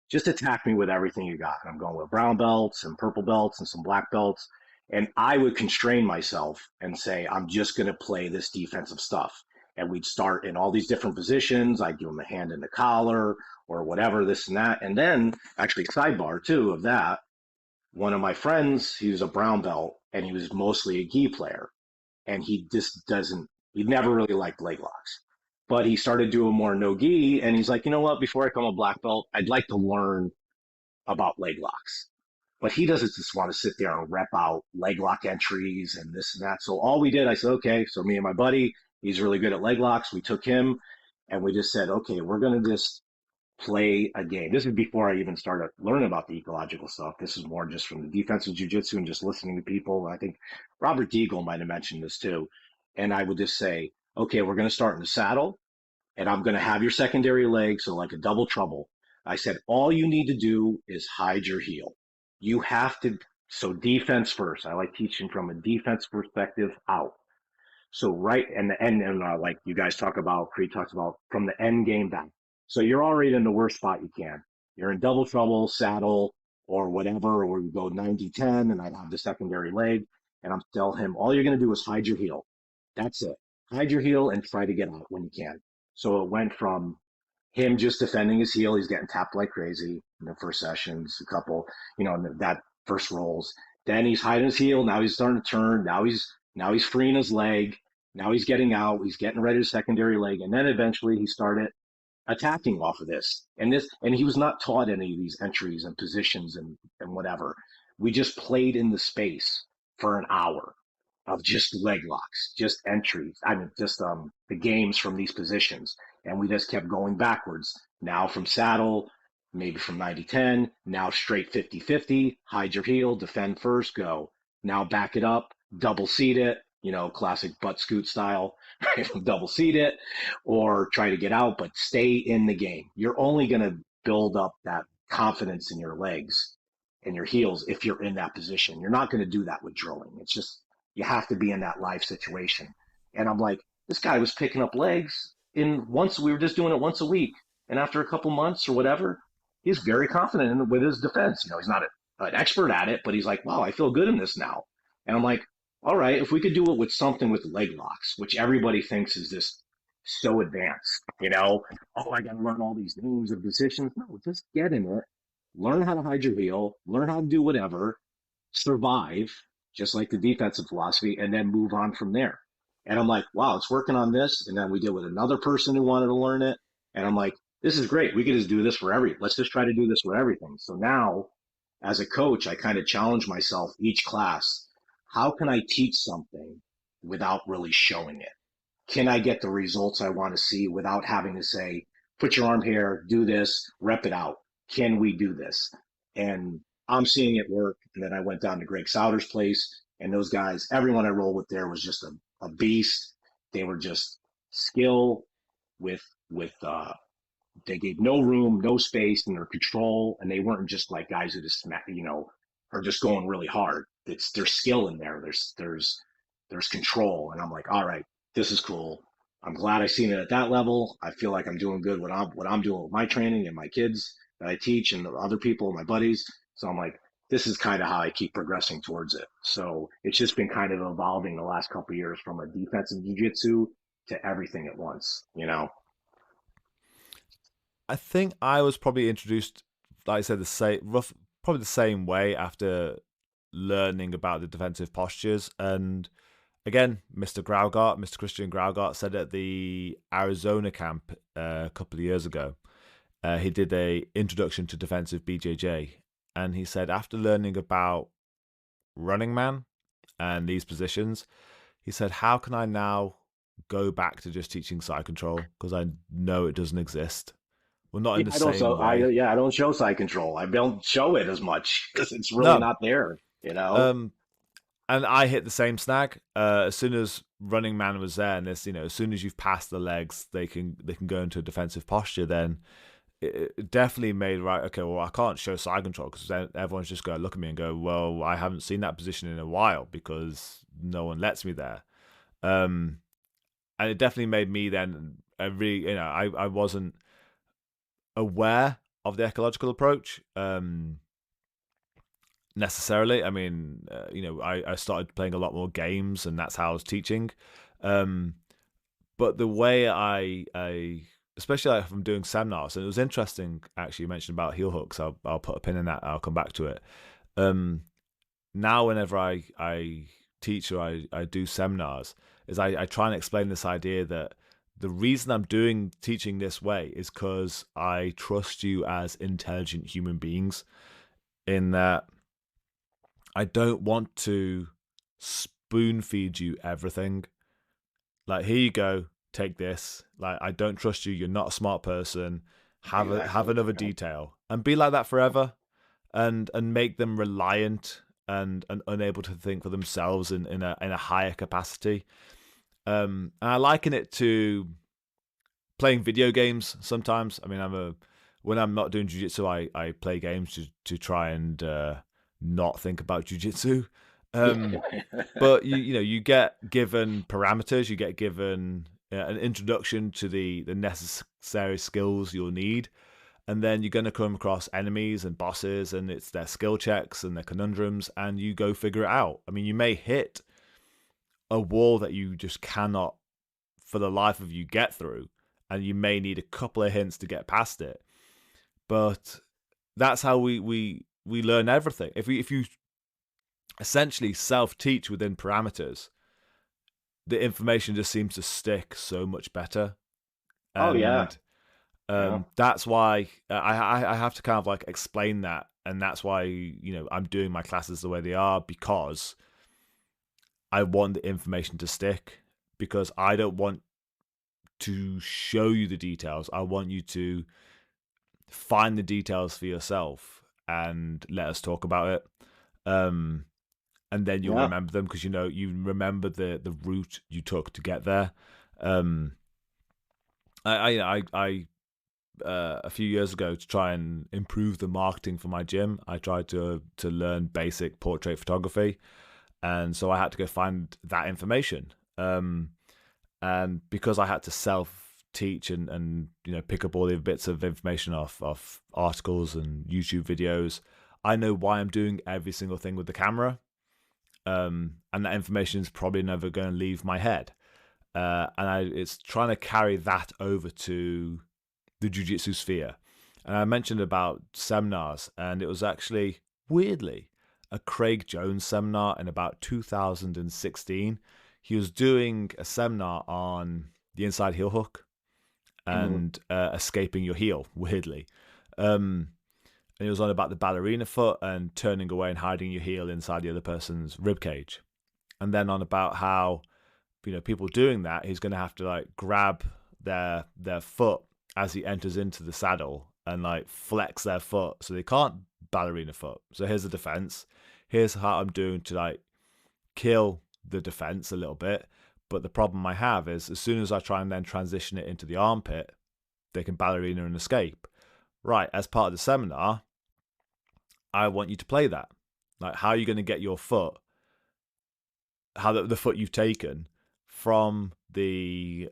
Just attack me with everything you got. And I'm going with brown belts and purple belts and some black belts. And I would constrain myself and say, I'm just going to play this defensive stuff. And we'd start in all these different positions. I'd give them a hand in the collar or whatever, this and that. And then, actually, sidebar too of that, one of my friends, he was a brown belt and he was mostly a gi player. And he never really liked leg locks. But he started doing more no gi. And he's like, you know what? Before I become a black belt, I'd like to learn about leg locks. But he doesn't just want to sit there and rep out leg lock entries and this and that. So all we did, I said, okay. So me and my buddy, he's really good at leg locks. We took him and we just said, okay, we're going to just play a game. This is before I even started learning about the ecological stuff. This is more just from the defensive jujitsu and just listening to people. I think Robert Deagle might have mentioned this too. And I would just say, okay, we're going to start in the saddle and I'm going to have your secondary leg. So like a double trouble. I said, all you need to do is hide your heel. You have to, so defense first. I like teaching from a defense perspective out. So right and the end and like you guys talk about, Creed talks about from the end game down. So you're already in the worst spot you can. You're in double trouble, saddle, or whatever, or you go 90-10 and I have the secondary leg. And I'm tell him all you're gonna do is hide your heel. That's it. Hide your heel and try to get out when you can. So it went from him just defending his heel. He's getting tapped like crazy in the first sessions, a couple, that first rolls. Then he's hiding his heel. Now he's starting to turn. Now he's freeing his leg. Now he's getting out. He's getting ready to secondary leg. And then eventually he started attacking off of this. And he was not taught any of these entries and positions and whatever. We just played in the space for an hour of just leg locks, just entries. I mean, just the games from these positions. And we just kept going backwards. Now from saddle, maybe from 90-10, now straight 50-50, hide your heel, defend first, go. Now back it up, double seat it, classic butt scoot style, right? Double seat it or try to get out, but stay in the game. You're only going to build up that confidence in your legs and your heels if you're in that position. You're not going to do that with drilling. It's just, you have to be in that live situation. And I'm like, this guy was picking up legs in once, we were just doing it once a week. And after a couple months or whatever, he's very confident with his defense. He's not an expert at it, but he's like, wow, I feel good in this now. And I'm like, all right, if we could do it with something with leg locks, which everybody thinks is just so advanced, oh, I got to learn all these names of positions. No, just get in it, learn how to hide your heel, learn how to do whatever, survive, just like the defensive philosophy, and then move on from there. And I'm like, wow, it's working on this. And then we did with another person who wanted to learn it. And I'm like, this is great. We could just do this for let's just try to do this for everything. So now, as a coach, I kind of challenge myself each class. How can I teach something without really showing it? Can I get the results I want to see without having to say, put your arm here, do this, rep it out? Can we do this? And I'm seeing it work. And then I went down to Greg Sauter's place, and those guys, everyone I rolled with there was just a beast. They were just skill with they gave no room, no space in their control, and they weren't just like guys who just are just going really hard. It's there's skill in there. There's control, and I'm like, all right, this is cool. I'm glad I seen it at that level. I feel like I'm doing good what I'm doing with my training and my kids that I teach and the other people, my buddies. So I'm like, this is kind of how I keep progressing towards it. So it's just been kind of evolving the last couple of years from a defensive jiu-jitsu to everything at once. I think I was probably introduced, like I said, probably the same way after learning about the defensive postures. And again, Mr. Christian Graugart said at the Arizona camp a couple of years ago, he did a introduction to defensive BJJ, and he said after learning about running man and these positions, he said, how can I now go back to just teaching side control because I know it doesn't exist? Well, not in Yeah, the I don't same way. I don't show side control. I don't show it as much because it's really No. not there. Um, and I hit the same snag. As soon as running man was there, and as soon as you've passed the legs, they can go into a defensive posture. Then it definitely made right. Okay, well, I can't show side control because then everyone's just going to look at me and go, "Well, I haven't seen that position in a while because no one lets me there." Um, and it definitely made me then I wasn't aware of the ecological approach. Necessarily. I mean, I started playing a lot more games, and that's how I was teaching. Um, but the way I especially like if I'm doing seminars, and it was interesting actually. You mentioned about heel hooks. I'll put a pin in that. I'll come back to it. Um, Now, whenever I teach or I do seminars, is I try and explain this idea that the reason I'm teaching this way is because I trust you as intelligent human beings. In that I don't want to spoon feed you everything. Like, here you go, take this. Like, I don't trust you. You're not a smart person. Have Exactly. another Yeah. detail and be like that forever, and make them reliant and unable to think for themselves in a higher capacity. And I liken it to playing video games sometimes. I mean, when I'm not doing jiu-jitsu, I play games to try and not think about jiu-jitsu. Um, but you get given parameters, you get given an introduction to the necessary skills you'll need, and then you're going to come across enemies and bosses, and it's their skill checks and their conundrums, and you go figure it out. I mean, you may hit a wall that you just cannot for the life of you get through, and you may need a couple of hints to get past it. But that's how we learn everything. If you essentially self teach within parameters, the information just seems to stick so much better. Oh yeah. And Yeah. that's why I have to kind of like explain that, and that's why I'm doing my classes the way they are, because I want the information to stick, because I don't want to show you the details. I want you to find the details for yourself and let us talk about it. Um, and then you'll Yeah. remember them because you remember the route you took to get there. Um, I a few years ago, to try and improve the marketing for my gym, I tried to learn basic portrait photography, and so I had to go find that information. And because I had to self teach and pick up all the bits of information off articles and YouTube videos, I know why I'm doing every single thing with the camera. And that information is probably never going to leave my head. It's trying to carry that over to the jiu-jitsu sphere. And I mentioned about seminars, and it was actually, weirdly, a Craig Jones seminar in about 2016. He was doing a seminar on the inside heel hook Mhm. and escaping your heel, weirdly. And it was on about the ballerina foot and turning away and hiding your heel inside the other person's rib cage. And then on about how people doing that, he's going to have to like grab their foot as he enters into the saddle and like flex their foot so they can't ballerina foot. So here's the defense. Here's how I'm doing to like kill the defense a little bit. But the problem I have is as soon as I try and then transition it into the armpit, they can ballerina and escape. Right, as part of the seminar, I want you to play that. Like, how are you going to get your foot, how the foot you've taken from the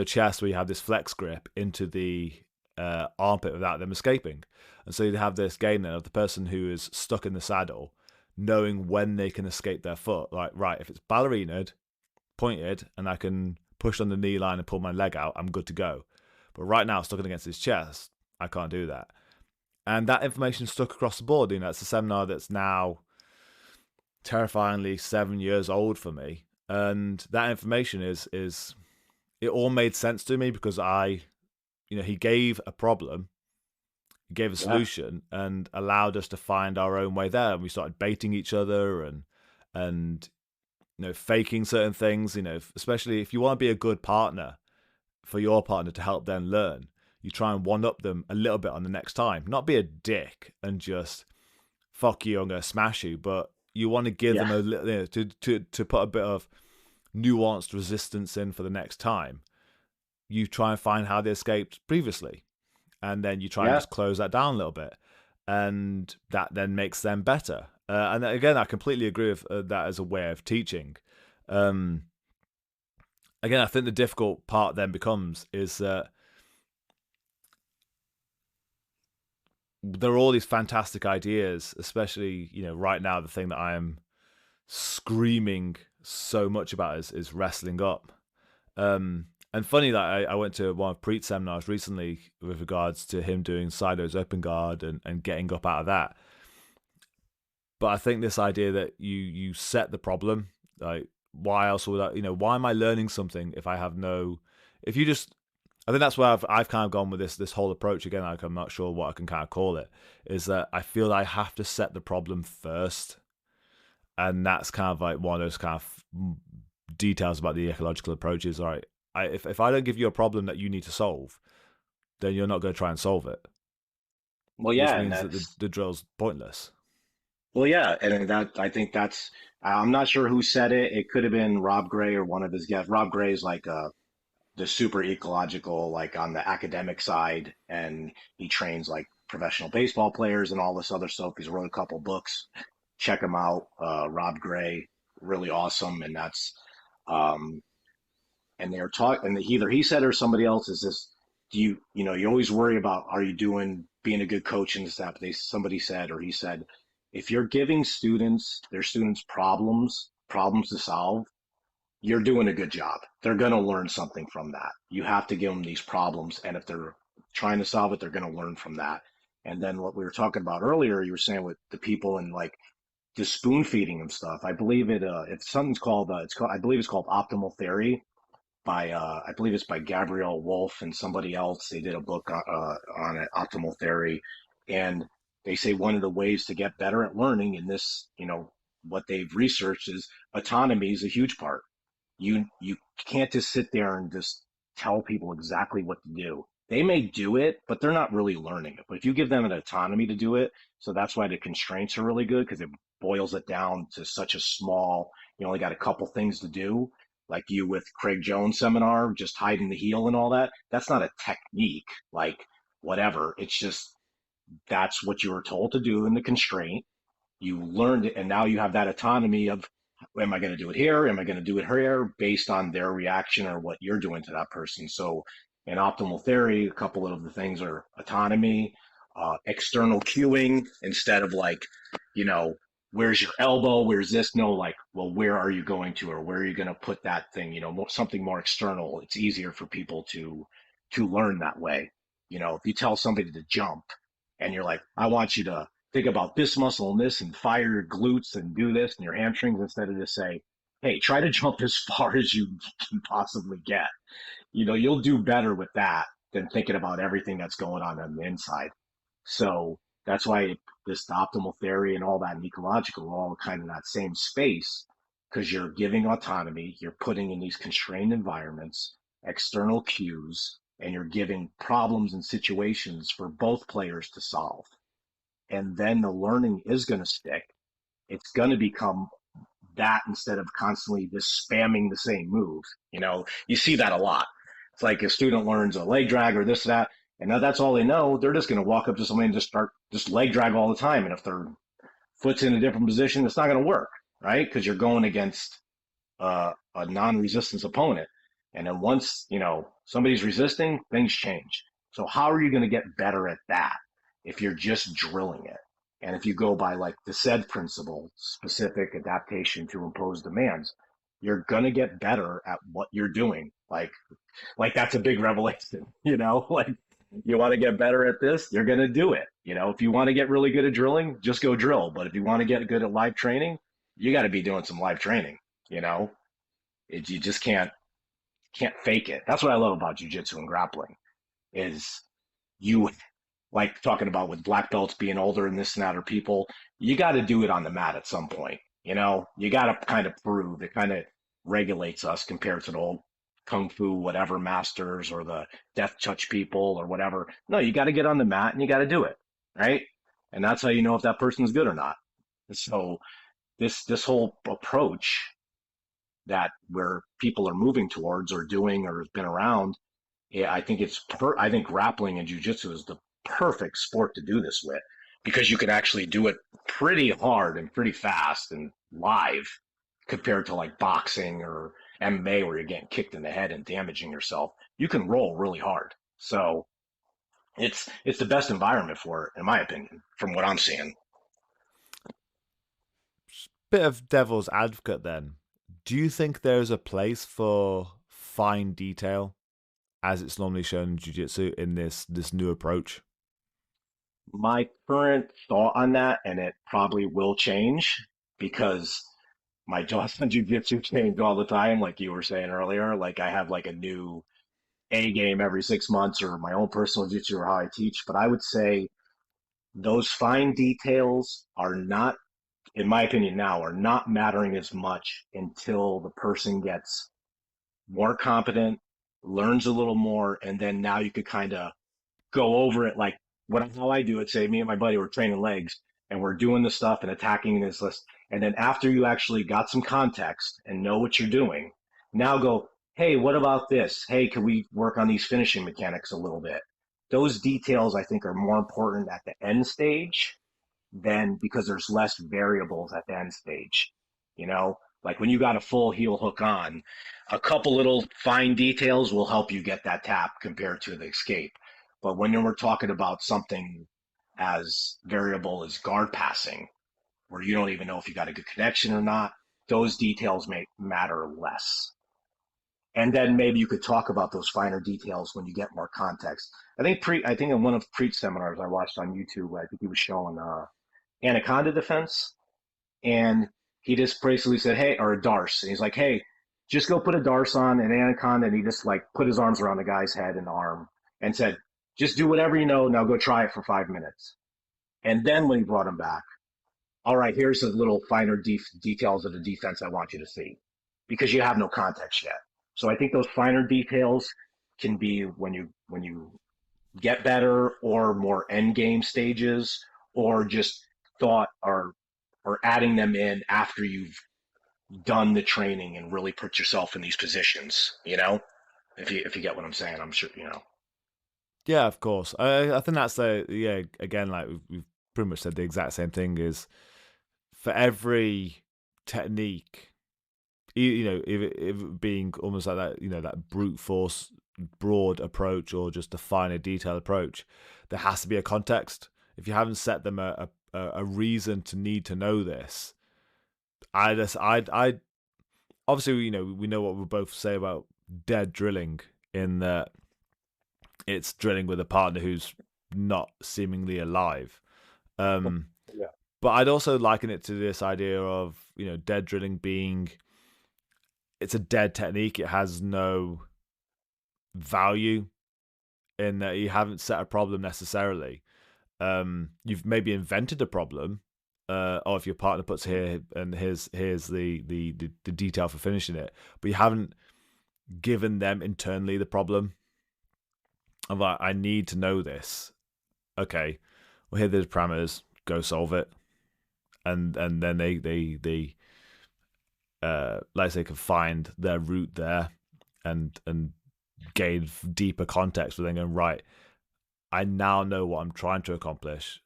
chest where you have this flex grip into the armpit without them escaping. And so you have this game then of the person who is stuck in the saddle knowing when they can escape their foot. Like, right, if it's ballerinaed, pointed, and I can push on the knee line and pull my leg out, I'm good to go. But right now, stuck against his chest, I can't do that. And that information stuck across the board. It's a seminar that's now terrifyingly 7 years old for me. And that information is it all made sense to me because he gave a problem, he gave a Yeah. solution, and allowed us to find our own way there. And we started baiting each other and faking certain things. Especially if you want to be a good partner for your partner to help them learn, you try and one up them a little bit on the next time. Not be a dick and just fuck you, I'm gonna smash you, but you want to give them Yeah. a little to put a bit of nuanced resistance in for the next time. You try and find how they escaped previously, and then you try and Yeah. just close that down a little bit, and that then makes them better. And again, I completely agree with that as a way of teaching. Um, Again, I think the difficult part then becomes is that there are all these fantastic ideas, especially right now. The thing that I am screaming so much about is wrestling up. And funny that I went to one of Preet's seminars recently with regards to him doing Sido's open guard and getting up out of that. But I think this idea that you set the problem, like why else would why am I learning something if I have no, if you just, I think that's where I've kind of gone with this whole approach again. Like I'm not sure what I can kind of call it. Is that I feel I have to set the problem first, and that's kind of like one of those kind of details about the ecological approaches. All right, if I don't give you a problem that you need to solve, then you're not going to try and solve it, Well, which yeah, and means that that's the drill's pointless. well, yeah, and that I think that's I'm not sure who said it. It could have been Rob Gray or one of his guests. Rob Gray is like the super ecological, like on the academic side, and he trains like professional baseball players and all this other stuff. He's wrote a couple books. Check him out, Rob Gray, really awesome, and that's um, and they're talking, and either he said or somebody else is this. Do you always worry about are you doing being a good coach and stuff? Somebody said or he said, if you're giving their students problems to solve, you're doing a good job. They're going to learn something from that. You have to give them these problems, and if they're trying to solve it, they're going to learn from that. And then what we were talking about earlier, you were saying with the people and like just spoon feeding them stuff. I believe it's something's called I believe it's called optimal theory by I believe it's by Gabrielle Wolf and somebody else. They did a book on it, optimal theory, and they say one of the ways to get better at learning in this, what they've researched is autonomy is a huge part. You can't just sit there and just tell people exactly what to do. They may do it, but they're not really learning it. But if you give them an autonomy to do it, so that's why the constraints are really good because it boils it down to such a small, you only got a couple things to do. Like you with Craig Jones seminar, just hiding the heel and all that. That's not a technique, like whatever. It's just that's what you were told to do in the constraint. You learned it, and now you have that autonomy of Am I going to do it here? Am I going to do it here based on their reaction or what you're doing to that person? So in optimal theory, a couple of the things are autonomy, external cueing instead of like, you know, where's your elbow? Where's this? No, like, well, where are you going to, or where are you going to put that thing? You know, something more external. It's easier for people to learn that way. You know, if you tell somebody to jump and you're like, I want you to think about this muscle and this and fire your glutes and do this and your hamstrings instead of just say, hey, try to jump as far as you can possibly get. You know, you'll do better with that than thinking about everything that's going on the inside. So that's why this optimal theory and all that and ecological are all kind of in that same space because you're giving autonomy, you're putting in these constrained environments, external cues, and you're giving problems and situations for both players to solve. And then the learning is going to stick. It's going to become that instead of constantly just spamming the same move. You know, you see that a lot. It's like a student learns a leg drag or this, that, and now that's all they know. They're just going to walk up to somebody and just start just leg drag all the time. And if their foot's in a different position, it's not going to work, right? Because you're going against a non-resistance opponent. And then once, you know, somebody's resisting, things change. So how are you going to get better at that if you're just drilling it? And if you go by like the SAID principle, specific adaptation to impose demands, you're going to get better at what you're doing. Like that's a big revelation, you know, like you want to get better at this, you're going to do it. You know, if you want to get really good at drilling, just go drill. But if you want to get good at live training, you got to be doing some live training, you know, you just can't fake it. That's what I love about jujitsu and grappling is you like talking about with black belts being older and this and that or people, you got to do it on the mat at some point. You know, you got to kind of prove it kind of regulates us compared to the old kung fu, whatever masters or the death touch people or whatever. No, you got to get on the mat and you got to do it. Right. And that's how you know if that person's good or not. So this whole approach that where people are moving towards or doing or has been around, yeah, I think grappling and jujitsu is the perfect sport to do this with because you can actually do it pretty hard and pretty fast and live compared to like boxing or MMA where you're getting kicked in the head and damaging yourself. You can roll really hard. So it's the best environment for it, in my opinion, from what I'm seeing. Bit of devil's advocate then. Do you think there's a place for fine detail as it's normally shown in jiu-jitsu in this new approach? My current thought on that, and it probably will change because my jaws on jujitsu change all the time, like you were saying earlier. Like I have like a new A game every 6 months or my own personal jiu-jitsu or how I teach. But I would say those fine details are not, in my opinion now, are not mattering as much until the person gets more competent, learns a little more, and then now you could kind of go over it like how I do it. Say me and my buddy were training legs and we're doing the stuff and attacking this list. And then after you actually got some context and know what you're doing, now go, hey, what about this? Hey, can we work on these finishing mechanics a little bit? Those details I think are more important at the end stage than because there's less variables at the end stage. You know, like when you got a full heel hook on, a couple little fine details will help you get that tap compared to the escape. But when we're talking about something as variable as guard passing, where you don't even know if you got a good connection or not, those details may matter less. And then maybe you could talk about those finer details when you get more context. I think in one of Preet's seminars I watched on YouTube, I think he was showing anaconda defense, and he just basically said, "Hey," or a darce, and he's like, "Hey, just go put a darce on an anaconda," and he just like put his arms around the guy's head and arm and said, "Just do whatever you know. Now go try it for 5 minutes." And then when he brought him back, all right, here's the little finer details of the defense I want you to see, because you have no context yet. So I think those finer details can be when you get better or more end game stages or just thought or adding them in after you've done the training and really put yourself in these positions, you know? If you get what I'm saying, I'm sure, you know. Yeah, of course. I think that's yeah, again, like we've pretty much said the exact same thing is for every technique, if it being almost like that, that brute force broad approach or just a finer detailed approach, there has to be a context. If you haven't set them a reason to need to know this, I obviously, we know what we both say about dead drilling, in that it's drilling with a partner who's not seemingly alive. Um, Yeah. but I'd also liken it to this idea of, dead drilling being, it's a dead technique. It has no value in that you haven't set a problem necessarily. You've maybe invented a problem, or if your partner puts here and here's the detail for finishing it, but you haven't given them internally the problem. I'm like, I need to know this. Okay, well, here are the parameters. Go solve it, and then they like I say, can find their route there, and gain deeper context. But then going, right, I now know what I'm trying to accomplish.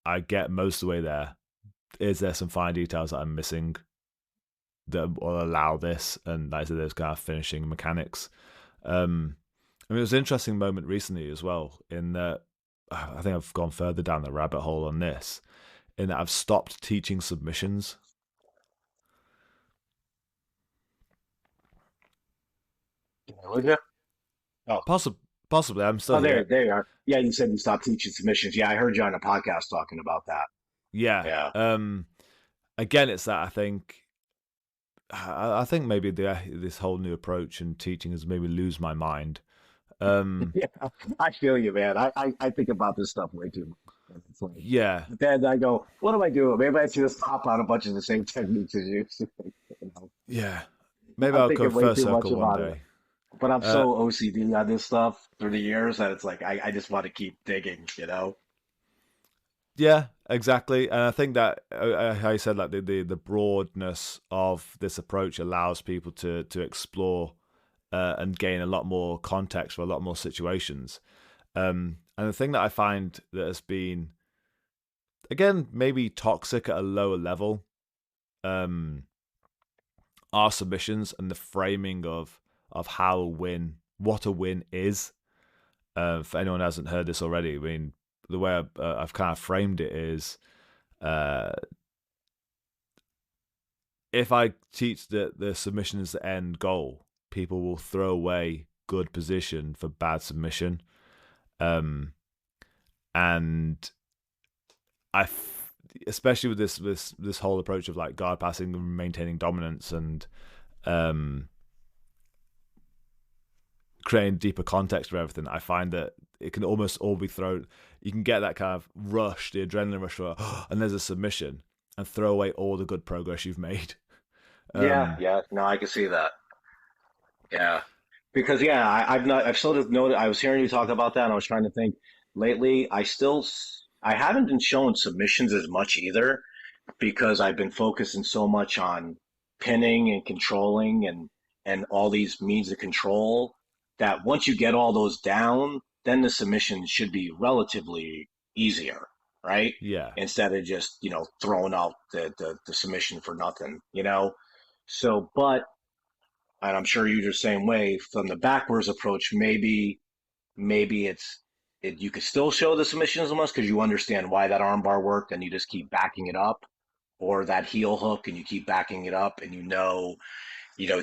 I get most of the way there. Is there some fine details that I'm missing that will allow this? And like I said, there's kind of finishing mechanics. I mean, it was an interesting moment recently as well, in that I think I've gone further down the rabbit hole on this, in that I've stopped teaching submissions. Would you? Oh, Possibly, I'm still oh, there, here. there you are. Yeah, you said you stopped teaching submissions. Yeah, I heard you on a podcast talking about that. Yeah. Yeah. Again, it's that I think maybe this whole new approach in teaching has made me lose my mind. Um, Yeah, I feel you, man. I think about this stuff way too much. And it's like, yeah, but then I go, what am I doing? Maybe I should just hop on a bunch of the same techniques as you. You know, yeah. Maybe I'm I'll go thinking way first too much circle one about it. day. But I'm Uh, so OCD on this stuff through the years that it's like I just want to keep digging, you know? Yeah, exactly. And I think that, how you said, like the broadness of this approach allows people to explore and gain a lot more context for a lot more situations. And the thing that I find that has been, again, maybe toxic at a lower level, um, are submissions and the framing of how a win, what a win is. For anyone who hasn't heard this already, I mean, the way I've kind of framed it is, uh, if I teach that the submission is the end goal, people will throw away good position for bad submission. Um, and especially with this whole approach of like guard passing and maintaining dominance, and um, creating deeper context for everything, I find that it can almost all be thrown. You can get that kind of rush, the adrenaline rush, and there's a submission, and throw away all the good progress you've made. Yeah, Um, yeah. No, I can see that. Yeah. Because yeah, I've sort of noted I was hearing you talk about that and I was trying to think lately I haven't been showing submissions as much either because I've been focusing so much on pinning and controlling and all these means of control that once you get all those down, then the submission should be relatively easier, right? yeah, Instead of just, throwing out the submission for nothing, you know? So, but and I'm sure you're the same way from the backwards approach. Maybe you could still show the submissions almost because you understand why that armbar worked and you just keep backing it up, or that heel hook and you keep backing it up and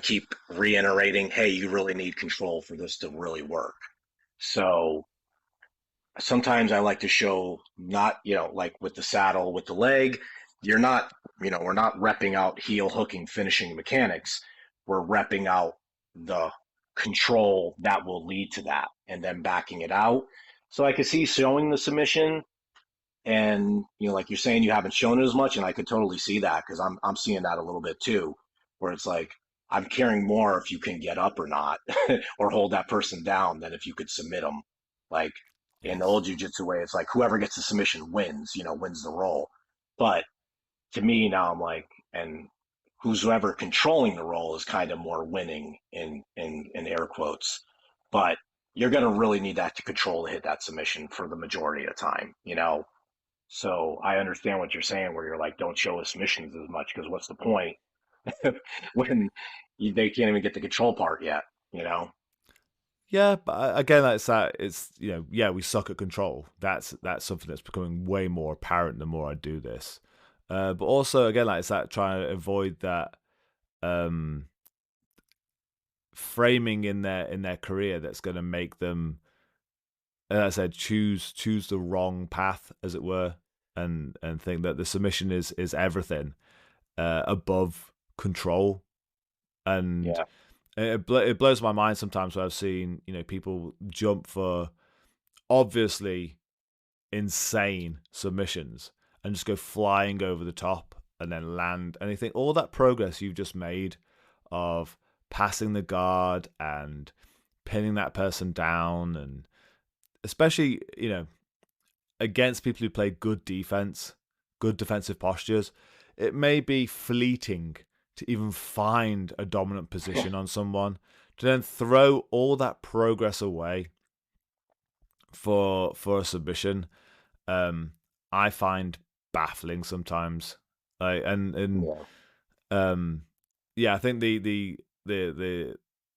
keep reiterating, hey, you really need control for this to really work. So sometimes I like to show not, like with the saddle, with the leg, you're not, we're not repping out heel hooking finishing mechanics. We're repping out the control that will lead to that and then backing it out. So I could see showing the submission and, like you're saying, you haven't shown it as much. And I could totally see that because I'm seeing that a little bit too, where it's like, I'm caring more if you can get up or not or hold that person down than if you could submit them. Like in the old yes, jujitsu way, it's like whoever gets the submission wins, wins the roll. But to me now, I'm like, and whoever controlling the role is kind of more winning in air quotes. But you're going to really need that to control to hit that submission for the majority of the time. So I understand what you're saying, where you're like, don't show us submissions as much because what's the point? when they can't even get the control part yet, you know? Yeah, but again, that's that. It's yeah, we suck at control. That's something that's becoming way more apparent the more I do this. But also, again, like it's that trying to avoid that um, framing in their career that's going to make them, as I said, choose the wrong path, as it were, and think that the submission is everything above control. And Yeah. it blows my mind sometimes when I've seen people jump for obviously insane submissions and just go flying over the top and then land. And I think all that progress you've just made of passing the guard and pinning that person down, and especially against people who play good defense, good defensive postures, it may be fleeting to even find a dominant position on someone, to then throw all that progress away for a submission. um, I find baffling sometimes. And Yeah. um, yeah, I think the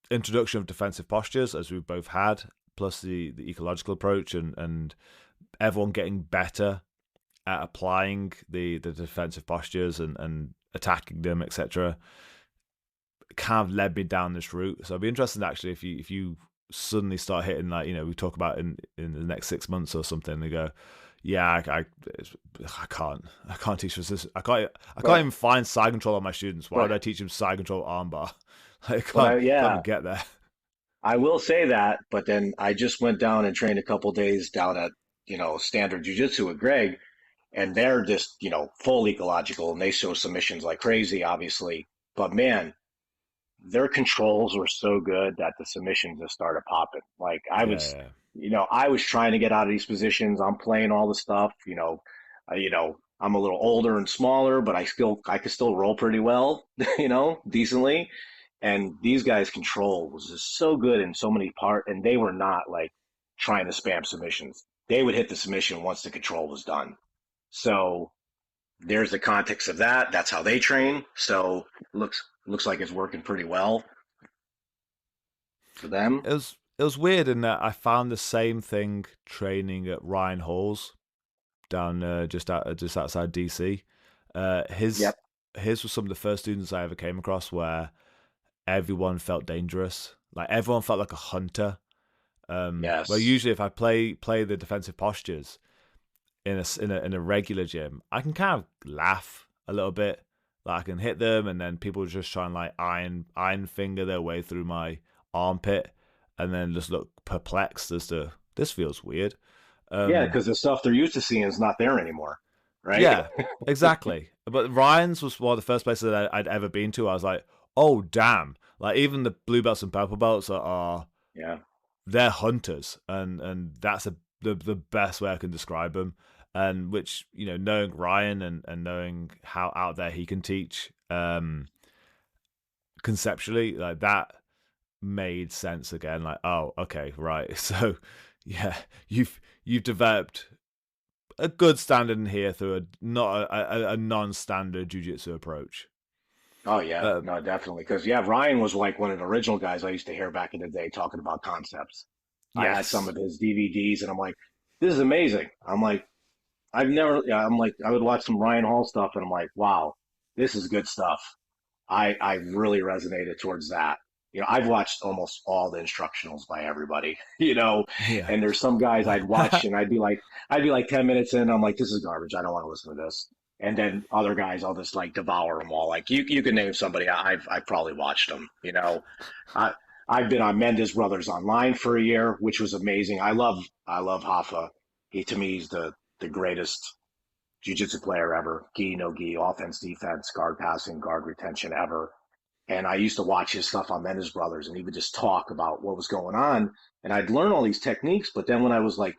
introduction of defensive postures, as we've both had, plus the ecological approach, and everyone getting better at applying the defensive postures and attacking them, etc., kind of led me down this route. So I'd be interested actually if you suddenly start hitting, like we talk about in the next 6 months or something, they go, yeah, I can't teach this. I can't But even find side control on my students. Why would but I teach them side control armbar? I but can't yeah, even get there. I will say that, but then I just went down and trained a couple days down at, standard jujitsu with Greg, and they're just, full ecological and they show submissions like crazy, obviously. But man, their controls were so good that the submissions just started popping. Like Yeah, I was trying to get out of these positions. I'm playing all the stuff, I'm a little older and smaller, but I could still roll pretty well, decently. And these guys' control was just so good in so many parts, and they were not like trying to spam submissions. They would hit the submission once the control was done. So there's the context of that. That's how they train. So looks like it's working pretty well for them. it was weird in that I found the same thing training at Ryan Hall's down just outside DC. His Yep. was some of the first students I ever came across where everyone felt dangerous. Like everyone felt like a hunter. Where Yes. usually if I play the defensive postures in a regular gym, I can kind of laugh a little bit. Like I can hit them, and then people just try and like iron finger their way through my armpit, and then just look perplexed as to this feels weird. Yeah, Um, because the stuff they're used to seeing is not there anymore, right? yeah, exactly. But Ryan's was one of the first places that I'd ever been to. I was like, oh damn! Like even the blue belts and purple belts are Yeah. they're hunters, and that's the best way I can describe them. And which knowing Ryan and knowing how out there he can teach, conceptually, like that made sense again. Like, oh, okay, right. So yeah, you've developed a good standard in here through a not a non-standard jiu-jitsu approach. Oh yeah, Um, no, definitely. Because yeah, Ryan was like one of the original guys I used to hear back in the day talking about concepts. I had some yes, of his DVDs, and I'm like, this is amazing. I'm like, I've never. Yeah, I'm like, I would watch some Ryan Hall stuff, and I'm like, wow, this is good stuff. I really resonated towards that. I've watched almost all the instructionals by everybody, yeah, and there's some guys I'd watch and I'd be like 10 minutes in, I'm like, this is garbage. I don't want to listen to this. And then other guys, I'll just like devour them all. Like you can name somebody. I've probably watched them, I, I've been on Mendes Brothers online for a year, which was amazing. I love Hoffa. To me, he's the greatest jiu-jitsu player ever. Gi, no gi, offense, defense, guard passing, guard retention ever. And I used to watch his stuff on Mendes Brothers, and he would just talk about what was going on. And I'd learn all these techniques, but then when I was like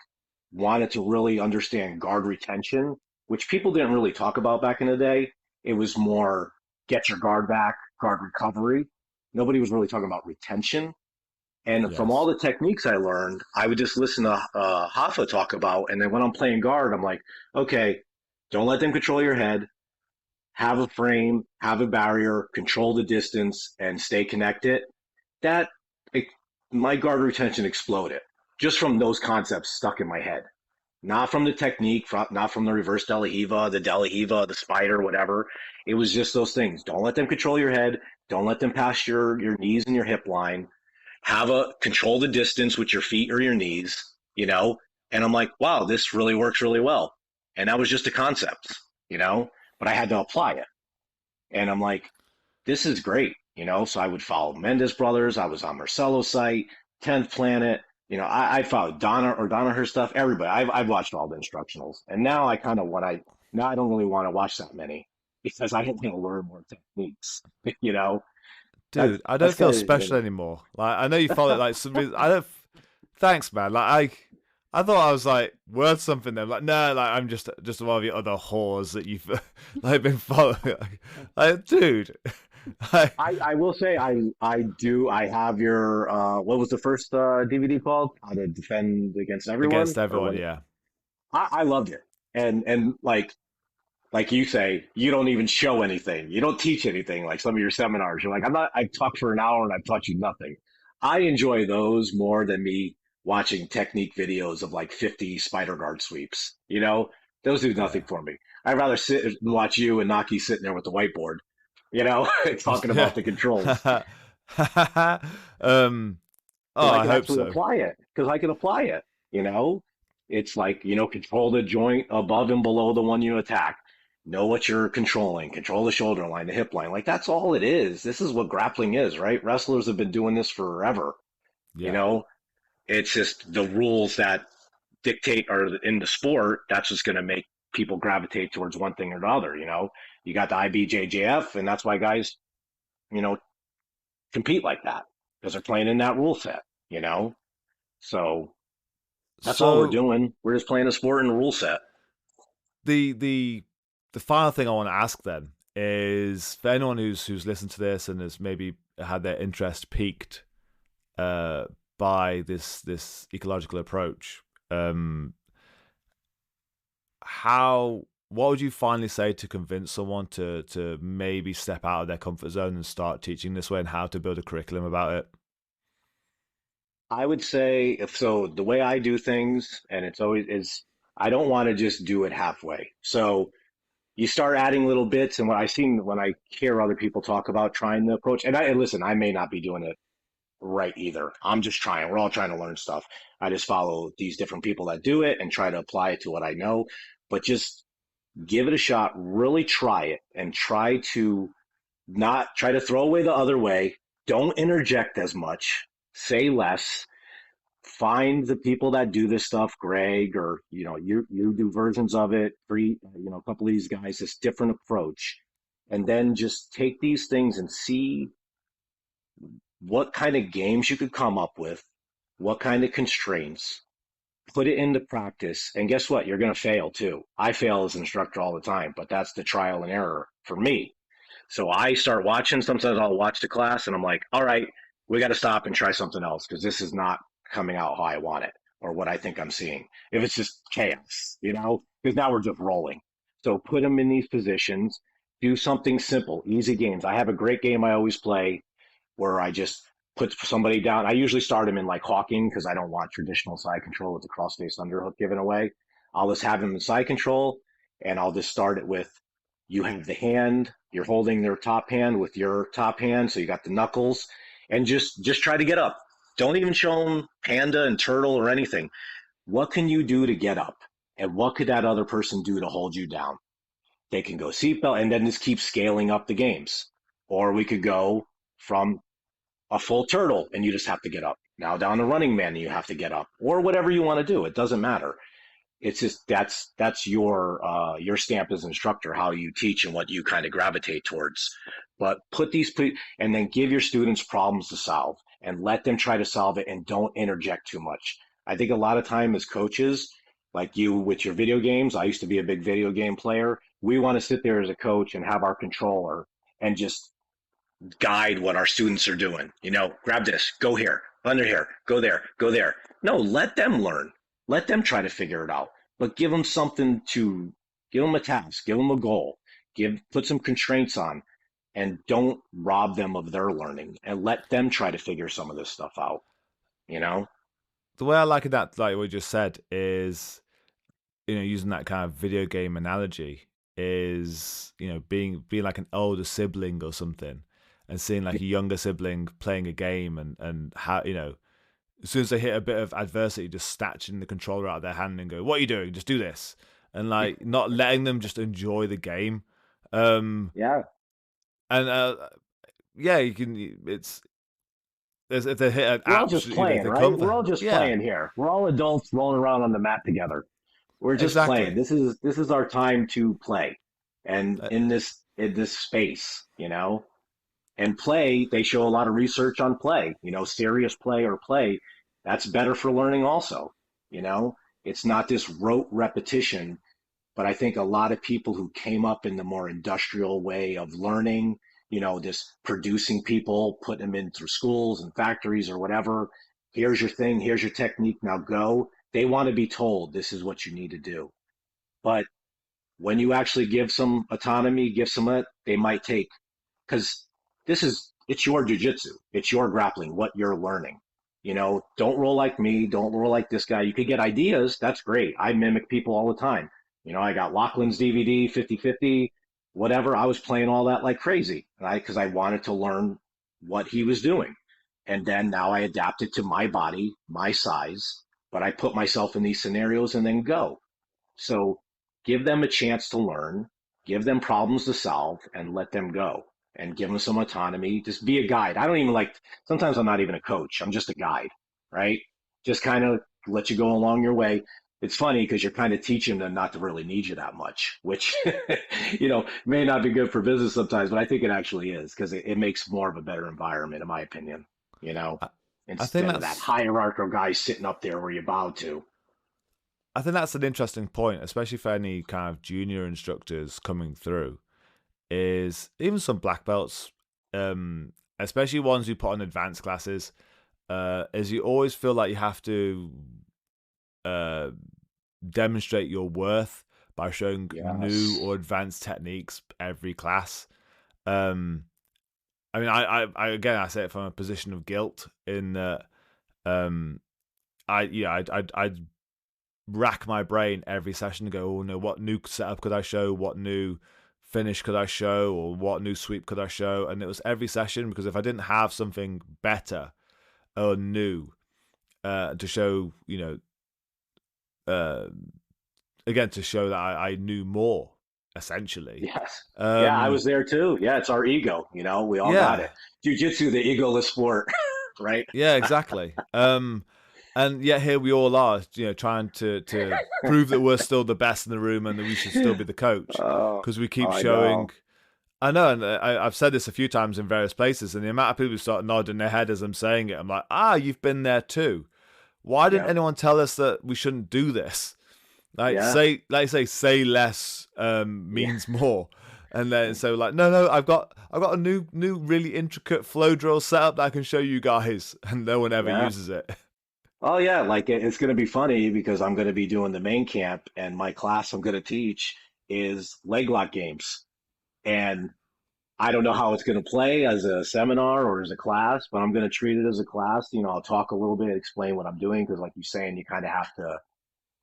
wanted to really understand guard retention, which people didn't really talk about back in the day, it was more get your guard back, guard recovery. Nobody was really talking about retention. And from all yes, the techniques I learned, I would just listen to Hoffa talk about. And then when I'm playing guard, I'm like, okay, don't let them control your head. have a frame, have a barrier, control the distance, and stay connected, that it, my guard retention exploded just from those concepts stuck in my head. Not from the technique, not from the reverse De La Hiva, the spider, whatever. It was just those things. Don't let them control your head. Don't let them pass your knees and your hip line. Have a control the distance with your feet or your knees, you know? And I'm like, wow, this really works really well. And that was just a concept, you know, but I had to apply it. And I'm like, this is great, you know. So I would follow Mendes Brothers. I was on Marcelo's site, 10th Planet. You know, I followed her stuff. Everybody, I've watched all the instructionals, and now I kind of now I don't really want to watch that many because I don't want to learn more techniques. You know, Dude, I don't that's feel kind of special anymore. Like I know you follow like some. I don't. Thanks, man. I thought I was like worth something. Then like no, like I'm just one of your other whores that you've like been following. Like, dude, I, I will say I have your what was the first DVD called? How to Defend Against Everyone against or everyone, what? yeah, I loved it, and like you say, you don't even show anything. You don't teach anything like some of your seminars. You're like, I talked for an hour and I've taught you nothing. I enjoy those more than me watching technique videos of like 50 spider guard sweeps. You know, those do yeah, nothing for me. I'd rather sit and watch you and Naki sitting there with the whiteboard, you know, talking about yeah. the controls. um. Oh, Because I I can hope actually so. apply it. Because I can apply it. You know, it's like, you know, control the joint above and below the one you attack. Know what you're controlling. Control the shoulder line, the hip line. Like that's all it is. This is what grappling is, right? Wrestlers have been doing this forever. You Yeah. know, it's just the rules that dictate are in the sport. That's just going to make people gravitate towards one thing or the other. You know, you got the IBJJF, and that's why guys, you know, compete like that because they're playing in that rule set. You know, so that's all we're So doing. We're just playing a sport and a rule set. the the the final thing I want to ask then is for anyone who's listened to this and has maybe had their interest piqued uh, by this ecological approach, um, how what would you finally say to convince someone to maybe step out of their comfort zone and start teaching this way and how to build a curriculum about it? I would say if so, the way I do things, and it's always is I don't want to just do it halfway. So you start adding little bits, and what I seen when I hear other people talk about trying the approach, and listen, I may not be doing it right either. I'm just trying. We're all trying to learn stuff. I just follow these different people that do it and try to apply it to what I know. But just give it a shot. Really try it and try to not try to throw away the other way. Don't interject as much. Say less. Find the people that do this stuff, Greg, or you know, you do versions of it. You know, a couple of these guys, this different approach, and then just take these things and see what kind of games you could come up with, what kind of constraints, put it into practice. And guess what? You're going to fail too. I fail as an instructor all the time, but that's the trial and error for me. So I start watching. Sometimes I'll watch the class and I'm like, all right, we got to stop and try something else because this is not coming out how I want it or what I think I'm seeing. If it's just chaos, you know, because now we're just rolling. So put them in these positions, do something simple, easy games. I have a great game I always play where I just put somebody down. I usually start them in like hawking because I don't want traditional side control with the cross face underhook given away. I'll just have them in side control and I'll just start it with you have the hand, you're holding their top hand with your top hand, so you got the knuckles, and just try to get up. Don't even show them panda and turtle or anything. What can you do to get up? And what could that other person do to hold you down? They can go seatbelt and then just keep scaling up the games. Or we could go from a full turtle and you just have to get up. Now down to running man and you have to get up. Or whatever you want to do. It doesn't matter. It's just that's your stamp as an instructor, how you teach and what you kind of gravitate towards. But put these and then give your students problems to solve and let them try to solve it and don't interject too much. I think a lot of time as coaches, like you with your video games, I used to be a big video game player. We want to sit there as a coach and have our controller and just guide what our students are doing. You know, grab this, go here, under here, go there, go there. No, let them learn. Let them try to figure it out. But give them something to give them a task, give them a goal, put some constraints on, and don't rob them of their learning, and let them try to figure some of this stuff out, you know? The way I like it, that like what you just said is, using that kind of video game analogy is, being like an older sibling or something, and seeing like a younger sibling playing a game, and how, as soon as they hit a bit of adversity, just snatching the controller out of their hand and go, "What are you doing? Just do this," and like not letting them just enjoy the game. Um, Yeah. and yeah, you can. It's if they hit an We're all just absolute, if playing, they right? come We're for, all just yeah, playing here. We're all adults rolling around on the mat together. We're just playing. exactly. This is our time to play, and Uh, in this space, and play. They show a lot of research on play. Serious play or play. That's better for learning. Also, you know, it's not this rote repetition. But I think a lot of people who came up in the more industrial way of learning, this producing people, putting them in through schools and factories or whatever. Here's your thing. Here's your technique. Now go. They want to be told this is what you need to do. But when you actually give some autonomy, give some it, they might take, because it's your jujitsu, it's your grappling, what you're learning. Don't roll like me, don't roll like this guy. You could get ideas, that's great. I mimic people all the time. I got Lachlan's DVD 50/50, whatever. I was playing all that like crazy, right? Because I wanted to learn what he was doing. And then now I adapt it to my body, my size, but I put myself in these scenarios and then go. So give them a chance to learn, give them problems to solve, and let them go. And give them some autonomy. Just be a guide. I don't even like, sometimes I'm not even a coach. I'm just a guide, right? Just kind of let you go along your way. It's funny because you're kind of teaching them not to really need you that much, which, may not be good for business sometimes, but I think it actually is because it makes more of a better environment, in my opinion, you know, I, I think instead of that that's hierarchical guy sitting up there where you bow to. I think that's an interesting point, especially for any kind of junior instructors coming through. Is even some black belts, especially ones who put on advanced classes, is you always feel like you have to uh, demonstrate your worth by showing new Yes. or advanced techniques every class. Um, I mean, I again, I say it from a position of guilt in that, um, I'd rack my brain every session to go, oh no, what new setup could I show? What new finish could I show? Or what new sweep could I show? And it was every session, because if I didn't have something better or new to show, uh, again, to show that I knew more, essentially. Yes. Yeah, I Um, was there too. Yeah, it's our ego. We all got yeah, it. Jiu-jitsu, the egoless sport, right? yeah, exactly. And yet here we all are, trying to prove that we're still the best in the room and that we should still be the coach, Oh, because we keep I showing. know. I know, and I've said this a few times in various places, and the amount of people who start nodding their head as I'm saying it, I'm like, you've been there too. Why didn't Yep. anyone tell us that we shouldn't do this? Yeah. Say less Yeah. means more, and then so like, no, I've got a new really intricate flow drill setup that I can show you guys, and no one ever Yeah. uses it. Oh, yeah. Like it's going to be funny because I'm going to be doing the main camp, and my class I'm going to teach is leg lock games. And I don't know how it's going to play as a seminar or as a class, but I'm going to treat it as a class. I'll talk a little bit, explain what I'm doing because, like you're saying, you kind of have to,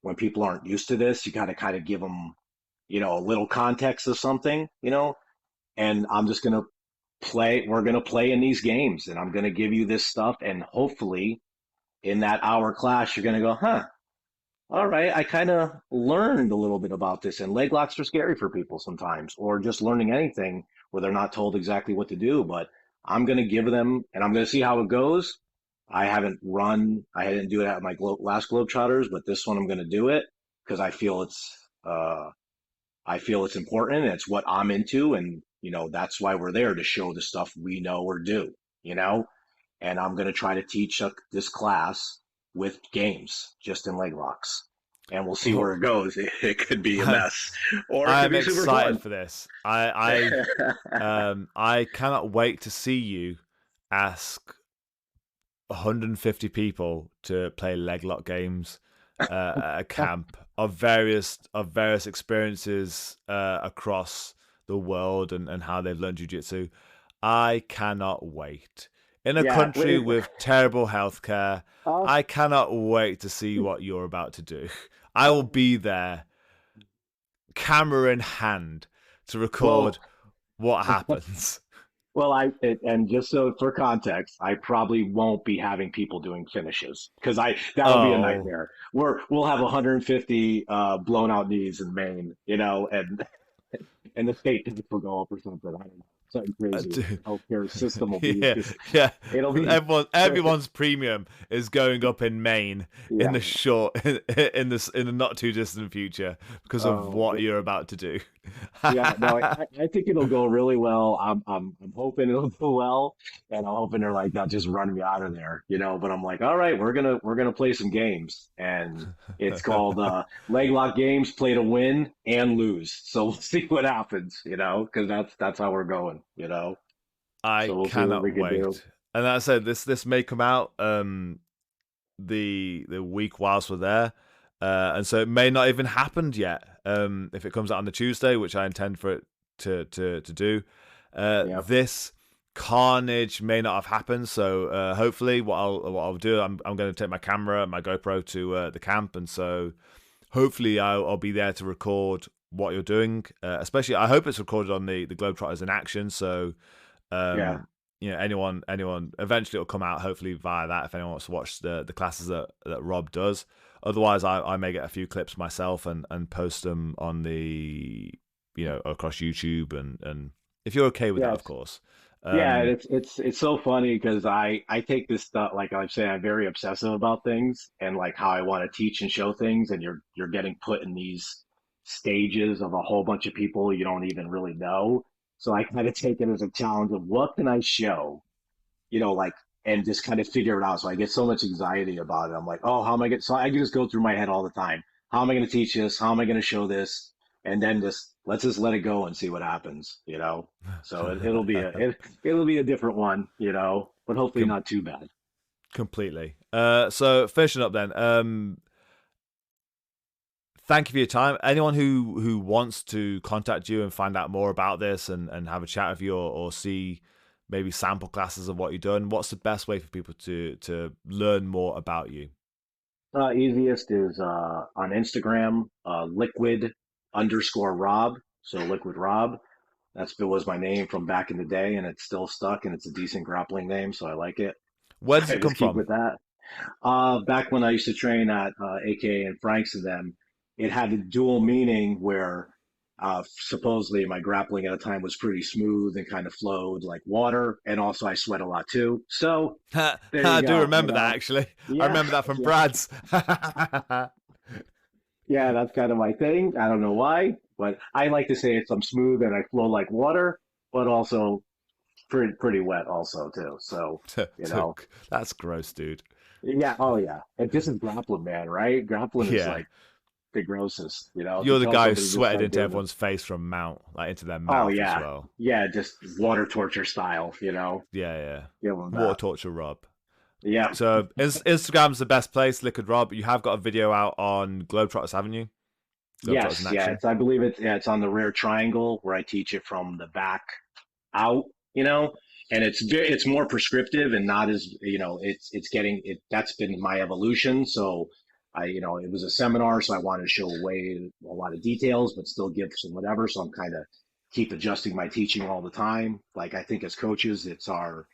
when people aren't used to this, you got to kind of give them, a little context of something, and I'm just going to play. We're going to play in these games and I'm going to give you this stuff. And hopefully in that hour class, you're going to go, huh, all right, I kind of learned a little bit about this. And leg locks are scary for people sometimes, or just learning anything where they're not told exactly what to do. But I'm going to give them, and I'm going to see how it goes. I didn't do it at my last Globetrotters, but this one I'm going to do it because uh, I feel it's important and it's what I'm into. And, that's why we're there to show the stuff we know or do, you know? And I'm going to try to teach this class with games, just in leg locks. And we'll see where it Oh, goes. It could be a I'm mess or it could I'm be super excited fun. for this. I cannot wait to see you ask 150 people to play leg lock games at a camp of various experiences across the world and how they've learned jiu-jitsu. I cannot wait. In a Yeah. country with terrible healthcare, Uh, I cannot wait to see what you're about to do. I will be there, camera in hand, to record well, what happens. well, and just so for context, I probably won't be having people doing finishes because I that'll be a Oh, nightmare. We'll have 150 blown out knees in Maine, and the state tax will go up or something. I don't know, something crazy. dude. The healthcare system will be Yeah, just yeah. it'll be Everyone's premium is going up in Maine in yeah. the short, in the not too distant future because of Oh, what you're about to do. yeah, no, I think it'll go really well. I'm hoping it'll go well, and I'm hoping they're like not just running me out of there, But I'm like, all right, we're gonna play some games, and it's called leg lock games, play to win and lose. So we'll see what happens, because that's how we're going. I So we'll see what cannot we can do. wait. And as I said, this may come out the week whilst we're there. And so it may not even happened yet. If it comes out on the Tuesday, which I intend for it to do, Yep. this carnage may not have happened. So hopefully, what I'll do, I'm going to take my camera, my GoPro to the camp, and so hopefully I'll be there to record what you're doing. Especially, I hope it's recorded on the Globetrotters in action. So Yeah. anyone eventually it'll come out hopefully via that if anyone wants to watch the classes that Rob does. Otherwise I may get a few clips myself and post them on the across YouTube and if you're okay with that, Yeah. of course. Yeah, um it's so funny because I take this stuff like I'm saying I'm very obsessive about things and like how I want to teach and show things, and you're getting put in these stages of a whole bunch of people you don't even really know. So I kind of take it as a challenge of what can I show, like, and just kind of figure it out. So I get so much anxiety about it. I'm like, oh, how am I going to, so I can just go through my head all the time. How am I going to teach this? How am I going to show this? And then let's just let it go and see what happens. So it'll be a different one, but hopefully com- not too bad. completely. So finishing up then, thank you for your time. Anyone who wants to contact you and find out more about this and have a chat with you or see maybe sample classes of what you've done, what's the best way for people to learn more about you? Easiest is on Instagram, liquid_Rob. So Liquid Rob. Was my name from back in the day, and it's still stuck, and it's a decent grappling name, so I like it. Where So does I it come just keep from? with that. Back when I used to train at AKA and Franks and them, it had a dual meaning where supposedly my grappling at the time was pretty smooth and kind of flowed like water, and also I sweat a lot too. So there you I do go. remember that actually. I Yeah, remember that from yeah, Brad's. yeah. That's kind of my thing. I don't know why, but I like to say it's I'm smooth and I flow like water, but also pretty wet also too. So you know, That's gross, dude. yeah. Oh yeah. And this is grappling, man. Right? Grappling is Yeah. like the grossest, to You're the tell guy who somebody to sweated start into doing it. everyone's face from mount, like into their Oh mouth as yeah, well. yeah, just water torture style. Yeah, yeah. Give them Water that. torture Rob. Yeah. So Instagram's the best place, Liquid Rob. You have got a video out on Globetrotters, haven't you? Globetrotters in Yes. Yeah. action. I believe it's on the rear triangle where I teach it from the back out. And it's more prescriptive and not as it's getting it. That's been my evolution. So it was a seminar, so I wanted to show away a lot of details, but still give some whatever. So I'm kind of keep adjusting my teaching all the time. Like I think as coaches, it's our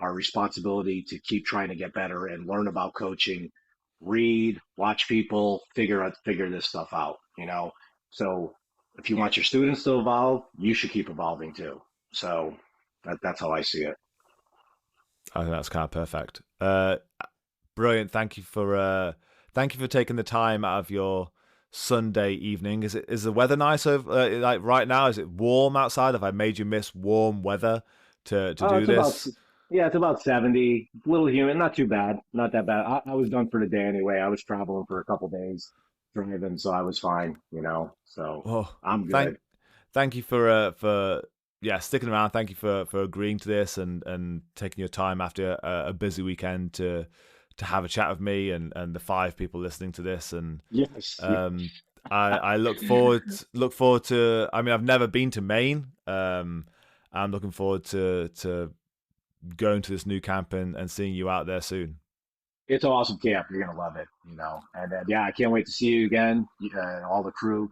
responsibility to keep trying to get better and learn about coaching, read, watch people, figure this stuff out. So if you want your students to evolve, you should keep evolving too. So that's how I see it. I think that's kind of perfect. Brilliant. Thank you for taking the time out of your Sunday evening. Is the weather nice over like right now? Is it warm outside? Have I made you miss warm weather to Oh, do this? it's about 70, a little humid, not too bad, not that bad. I was done for the day anyway. I was traveling for a couple days driving, so I was fine. So Oh, I'm thank good. thank you for yeah sticking around. Thank you for agreeing to this and taking your time after a busy weekend to have a chat with me and the five people listening to this. And Yes. um, I look forward to. I mean, I've never been to Maine. I'm looking forward to going to this new camp and seeing you out there soon. It's an awesome camp. You're gonna love it, And yeah, I can't wait to see you again, all the crew.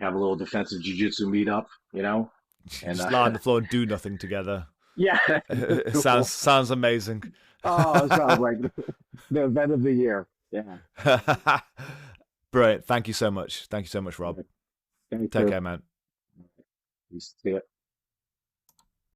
Have a little defensive jiu-jitsu meetup. And Just lie on the floor and do nothing together. yeah, It sounds cool. sounds amazing. Oh, it sounds like the event of the year. Yeah. Brilliant. Thank you so much. Thank you so much, Rob. Yeah. Thank Take you. care, man. See ya.